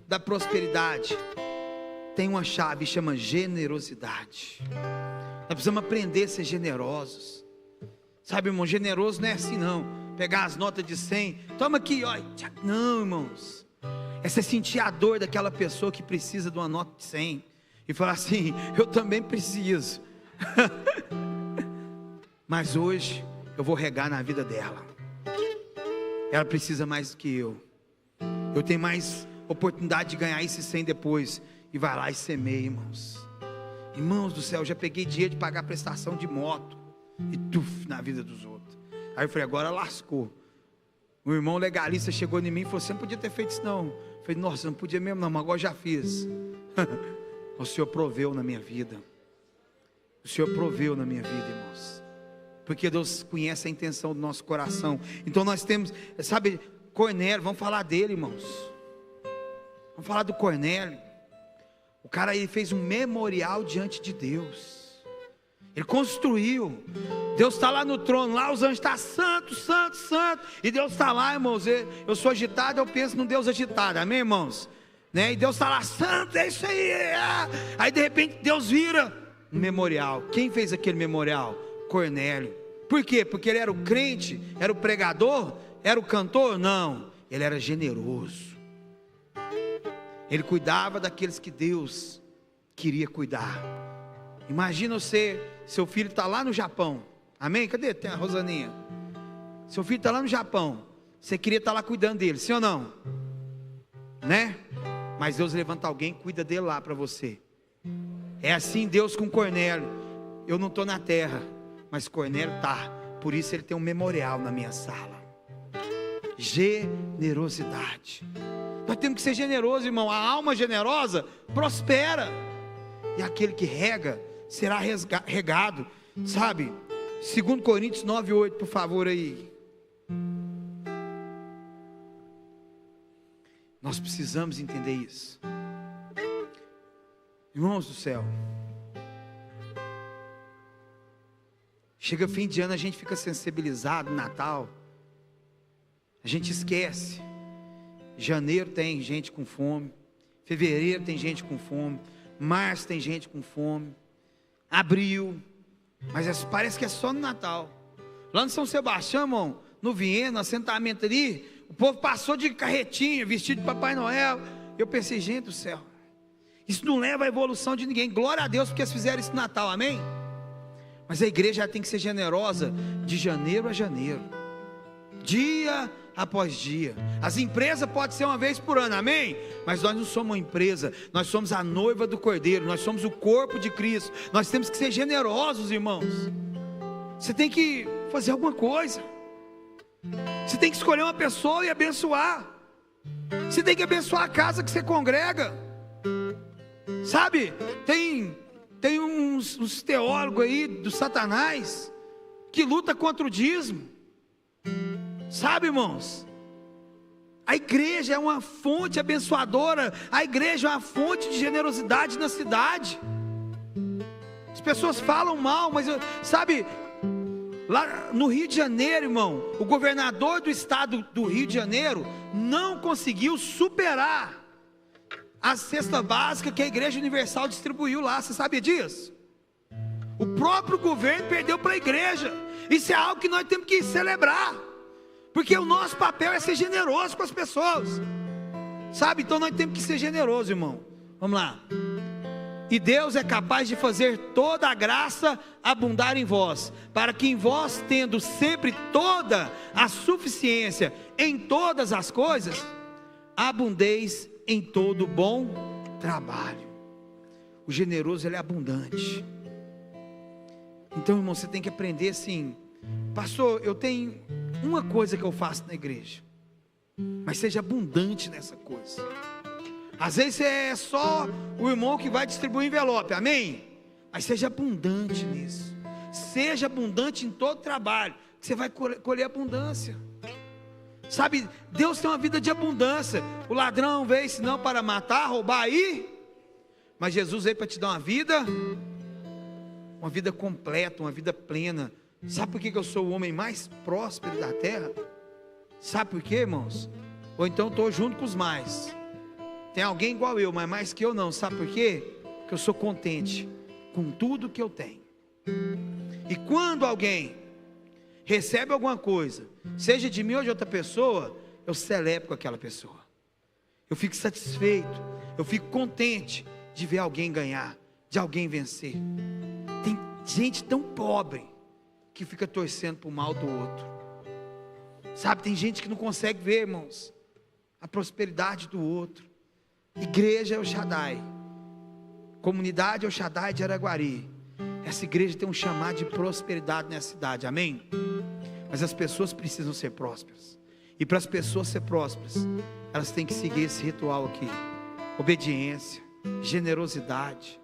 da prosperidade tem uma chave, chama generosidade. Nós precisamos aprender a ser generosos, sabe, irmão? Generoso não é assim não, pegar as notas de 100, toma aqui, ó. Não, irmãos, é você sentir a dor daquela pessoa que precisa de uma nota de 100 e falar assim: eu também preciso mas hoje eu vou regar na vida dela, ela precisa mais do que eu tenho mais oportunidade de ganhar esse 100 depois, e vai lá e semeia, irmãos. Irmãos do céu, eu já peguei dinheiro de pagar prestação de moto e na vida dos outros. Aí eu falei: agora lascou. O irmão legalista chegou em mim e falou: você não podia ter feito isso não. Eu falei: nossa, não podia mesmo não, mas agora já fiz. O Senhor proveu na minha vida. O Senhor proveu na minha vida, irmãos, porque Deus conhece a intenção do nosso coração. Então nós temos, sabe, Cornélio, vamos falar dele, irmãos. Vamos falar do Cornélio. O cara aí fez um memorial diante de Deus. Ele construiu. Deus está lá no trono, lá os anjos estão santo, santo, santo, e Deus está lá, irmãos. Eu sou agitado, eu penso num Deus agitado, amém, irmãos? Né? E Deus está lá, santo, é isso aí. Aí de repente Deus vira um memorial. Quem fez aquele memorial? Cornélio. Por quê? Porque ele era o crente, era o pregador, era o cantor? Não, ele era generoso. Ele cuidava daqueles que Deus queria cuidar. Imagina você, seu filho está lá no Japão, amém? Cadê a Rosaninha? Seu filho está lá no Japão, você queria estar lá cuidando dele, sim ou não? Né? Mas Deus levanta alguém e cuida dele lá para você. É assim Deus com Cornélio. Eu não estou na terra, mas Cornélio está, por isso ele tem um memorial na minha sala. Generosidade. Nós temos que ser generosos, irmão. A alma generosa prospera, e aquele que rega será regado, sabe? 2 Coríntios 9:8, por favor aí. Nós precisamos entender isso, irmãos do céu. Chega fim de ano, a gente fica sensibilizado, Natal, a gente esquece. Janeiro tem gente com fome, fevereiro tem gente com fome, março tem gente com fome, abril, mas parece que é só no Natal. Lá no São Sebastião, irmão, no Viena, no assentamento ali, o povo passou de carretinha, vestido de Papai Noel. Eu pensei: gente do céu, isso não leva à evolução de ninguém. Glória a Deus porque eles fizeram isso no Natal, amém? Mas a igreja tem que ser generosa de janeiro a janeiro, dia após dia. As empresas podem ser uma vez por ano, amém? Mas nós não somos uma empresa, nós somos a noiva do Cordeiro, nós somos o corpo de Cristo. Nós temos que ser generosos, irmãos. Você tem que fazer alguma coisa, você tem que escolher uma pessoa e abençoar. Você tem que abençoar a casa que você congrega, sabe? Tem uns teólogos aí do Satanás que luta contra o dízimo, sabe, irmãos? A igreja é uma fonte abençoadora, a igreja é uma fonte de generosidade na cidade. As pessoas falam mal, mas sabe, lá no Rio de Janeiro, irmão, o governador do estado do Rio de Janeiro não conseguiu superar a cesta básica que a Igreja Universal distribuiu lá. Você sabia disso? O próprio governo perdeu para a igreja. Isso é algo que nós temos que celebrar, porque o nosso papel é ser generoso com as pessoas. Sabe, então nós temos que ser generosos, irmão. Vamos lá. E Deus é capaz de fazer toda a graça abundar em vós, para que em vós, tendo sempre toda a suficiência em todas as coisas, abundeis em todo bom trabalho. O generoso, ele é abundante. Então, irmão, você tem que aprender assim: pastor, eu tenho uma coisa que eu faço na igreja, mas seja abundante nessa coisa. Às vezes é só o irmão que vai distribuir envelope, amém? Mas seja abundante nisso. Seja abundante em todo trabalho, que você vai colher abundância. Sabe, Deus tem uma vida de abundância. O ladrão veio senão para matar, roubar e... Mas Jesus veio para te dar uma vida completa, uma vida plena. Sabe por que eu sou o homem mais próspero da terra? Sabe por quê, irmãos? Ou então estou junto com os mais. Tem alguém igual eu, mas mais que eu não. Sabe por quê? Porque eu sou contente com tudo que eu tenho. E quando alguém recebe alguma coisa, seja de mim ou de outra pessoa, eu celebro com aquela pessoa. Eu fico satisfeito, eu fico contente de ver alguém ganhar, de alguém vencer. Tem gente tão pobre que fica torcendo para o mal do outro. Sabe, tem gente que não consegue ver, irmãos, a prosperidade do outro. Igreja El Shaddai, comunidade El Shaddai de Araguari. Essa igreja tem um chamado de prosperidade nessa cidade, amém? Mas as pessoas precisam ser prósperas. E para as pessoas ser prósperas, elas têm que seguir esse ritual aqui: obediência, generosidade,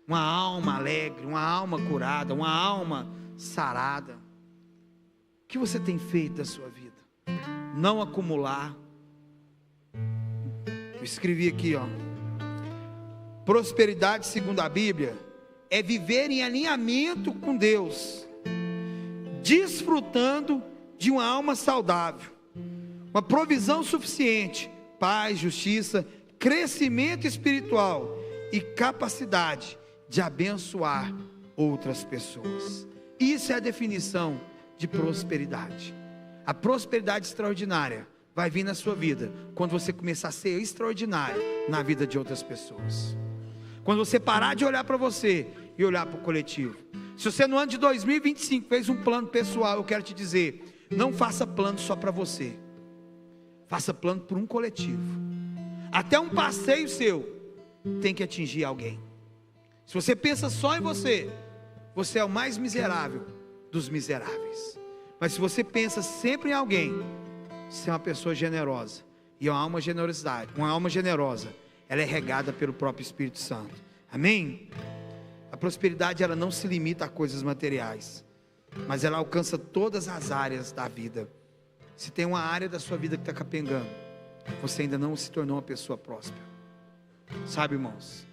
uma alma alegre, uma alma curada, uma alma sarada. O que você tem feito da sua vida? Não acumular. Eu escrevi aqui, ó: prosperidade segundo a Bíblia é viver em alinhamento com Deus, desfrutando de uma alma saudável, uma provisão suficiente, paz, justiça, crescimento espiritual e capacidade de abençoar outras pessoas. Isso é a definição de prosperidade. A prosperidade extraordinária vai vir na sua vida quando você começar a ser extraordinário na vida de outras pessoas. Quando você parar de olhar para você e olhar para o coletivo. Se você no ano de 2025 fez um plano pessoal, eu quero te dizer: não faça plano só para você, faça plano por um coletivo. Até um passeio seu tem que atingir alguém. Se você pensa só em você, você é o mais miserável dos miseráveis. Mas se você pensa sempre em alguém, você é uma pessoa generosa. E uma alma generosa, ela é regada pelo próprio Espírito Santo, amém? A prosperidade, ela não se limita a coisas materiais, mas ela alcança todas as áreas da vida. Se tem uma área da sua vida que está capengando, você ainda não se tornou uma pessoa próspera. Sabe, irmãos,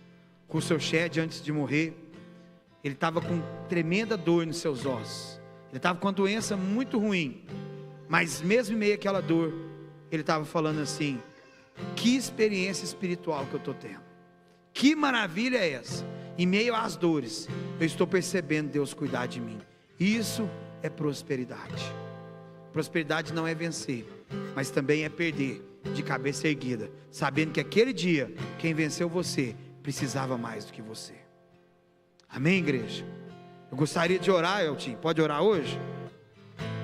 com o seu Shed, antes de morrer, ele estava com tremenda dor nos seus ossos. Ele estava com uma doença muito ruim, mas mesmo em meio àquela dor, ele estava falando assim: que experiência espiritual que eu estou tendo, que maravilha é essa? Em meio às dores, eu estou percebendo Deus cuidar de mim. Isso é prosperidade. Prosperidade não é vencer, mas também é perder de cabeça erguida, sabendo que aquele dia, quem venceu você, precisava mais do que você. Amém, igreja? Eu gostaria de orar, Eltim. Pode orar hoje?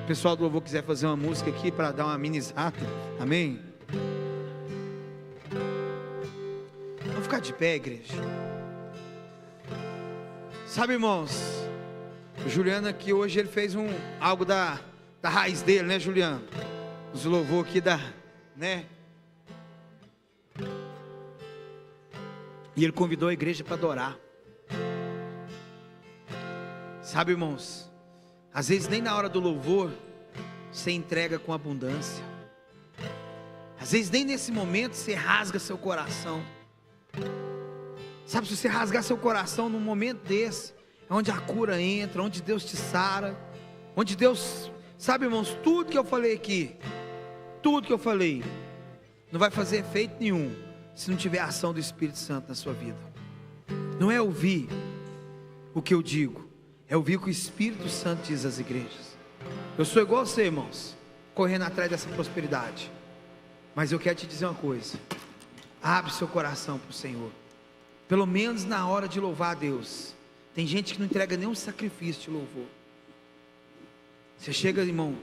O pessoal do louvor quiser fazer uma música aqui para dar uma amenizada. Amém? Vamos ficar de pé, igreja. Sabe, irmãos, o Juliano aqui hoje, ele fez algo da raiz dele, né, Juliano? Os louvor aqui né? E ele convidou a igreja para adorar. Sabe, irmãos, às vezes nem na hora do louvor você entrega com abundância. Às vezes nem nesse momento você rasga seu coração. Sabe, se você rasgar seu coração num momento desse, é onde a cura entra, onde Deus te sara, onde Deus, sabe, irmãos, tudo que eu falei aqui, tudo que eu falei, não vai fazer efeito nenhum se não tiver a ação do Espírito Santo na sua vida. Não é ouvir o que eu digo, é ouvir o que o Espírito Santo diz às igrejas. Eu sou igual a você, irmãos, correndo atrás dessa prosperidade. Mas eu quero te dizer uma coisa: abre seu coração para o Senhor, pelo menos na hora de louvar a Deus. Tem gente que não entrega nem um sacrifício de louvor. Você chega, irmão,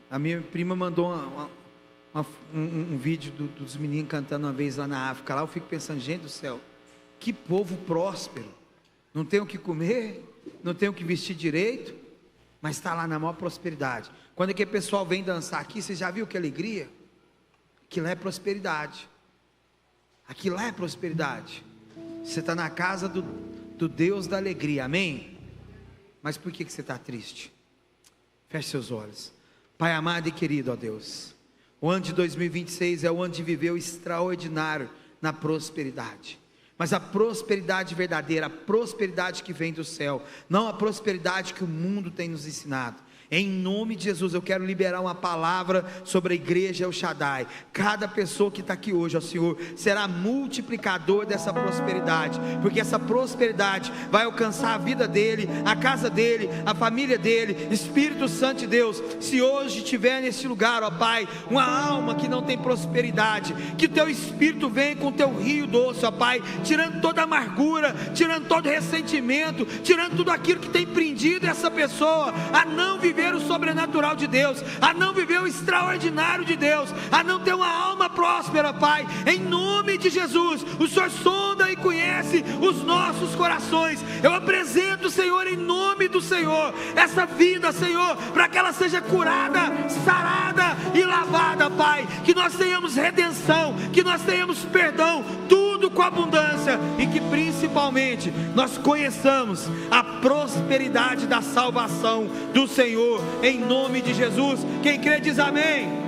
a minha prima mandou um vídeo dos meninos cantando uma vez lá na África. Lá eu fico pensando, gente do céu, que povo próspero, não tem o que comer, não tem o que vestir direito, mas está lá na maior prosperidade. Quando aquele pessoal vem dançar aqui, você já viu que alegria? Aquilo é prosperidade. Aquilo é prosperidade. Você está na casa do Deus da alegria, amém? Mas por que você está triste? Feche seus olhos. Pai amado e querido, ó Deus, o ano de 2026 é o ano de viver o extraordinário na prosperidade. Mas a prosperidade verdadeira, a prosperidade que vem do céu, não a prosperidade que o mundo tem nos ensinado. Em nome de Jesus, eu quero liberar uma palavra sobre a igreja El Shaddai. Cada pessoa que está aqui hoje, ó Senhor, será multiplicador dessa prosperidade, porque essa prosperidade vai alcançar a vida dele, a casa dele, a família dele. Espírito Santo de Deus, se hoje tiver nesse lugar, ó Pai, uma alma que não tem prosperidade, que o teu Espírito venha com o teu rio doce, ó Pai, tirando toda a amargura, tirando todo o ressentimento, tirando tudo aquilo que tem prendido essa pessoa a não viver o sobrenatural de Deus, a não viver o extraordinário de Deus, a não ter uma alma próspera, Pai. Em nome de Jesus, o Senhor sonda e conhece os nossos corações. Eu apresento, Senhor, em nome do Senhor, essa vida, Senhor, para que ela seja curada, sarada e lavada, Pai. Que nós tenhamos redenção, que nós tenhamos perdão, tudo com abundância, e que principalmente nós conheçamos a prosperidade da salvação do Senhor, em nome de Jesus. Quem crê diz amém.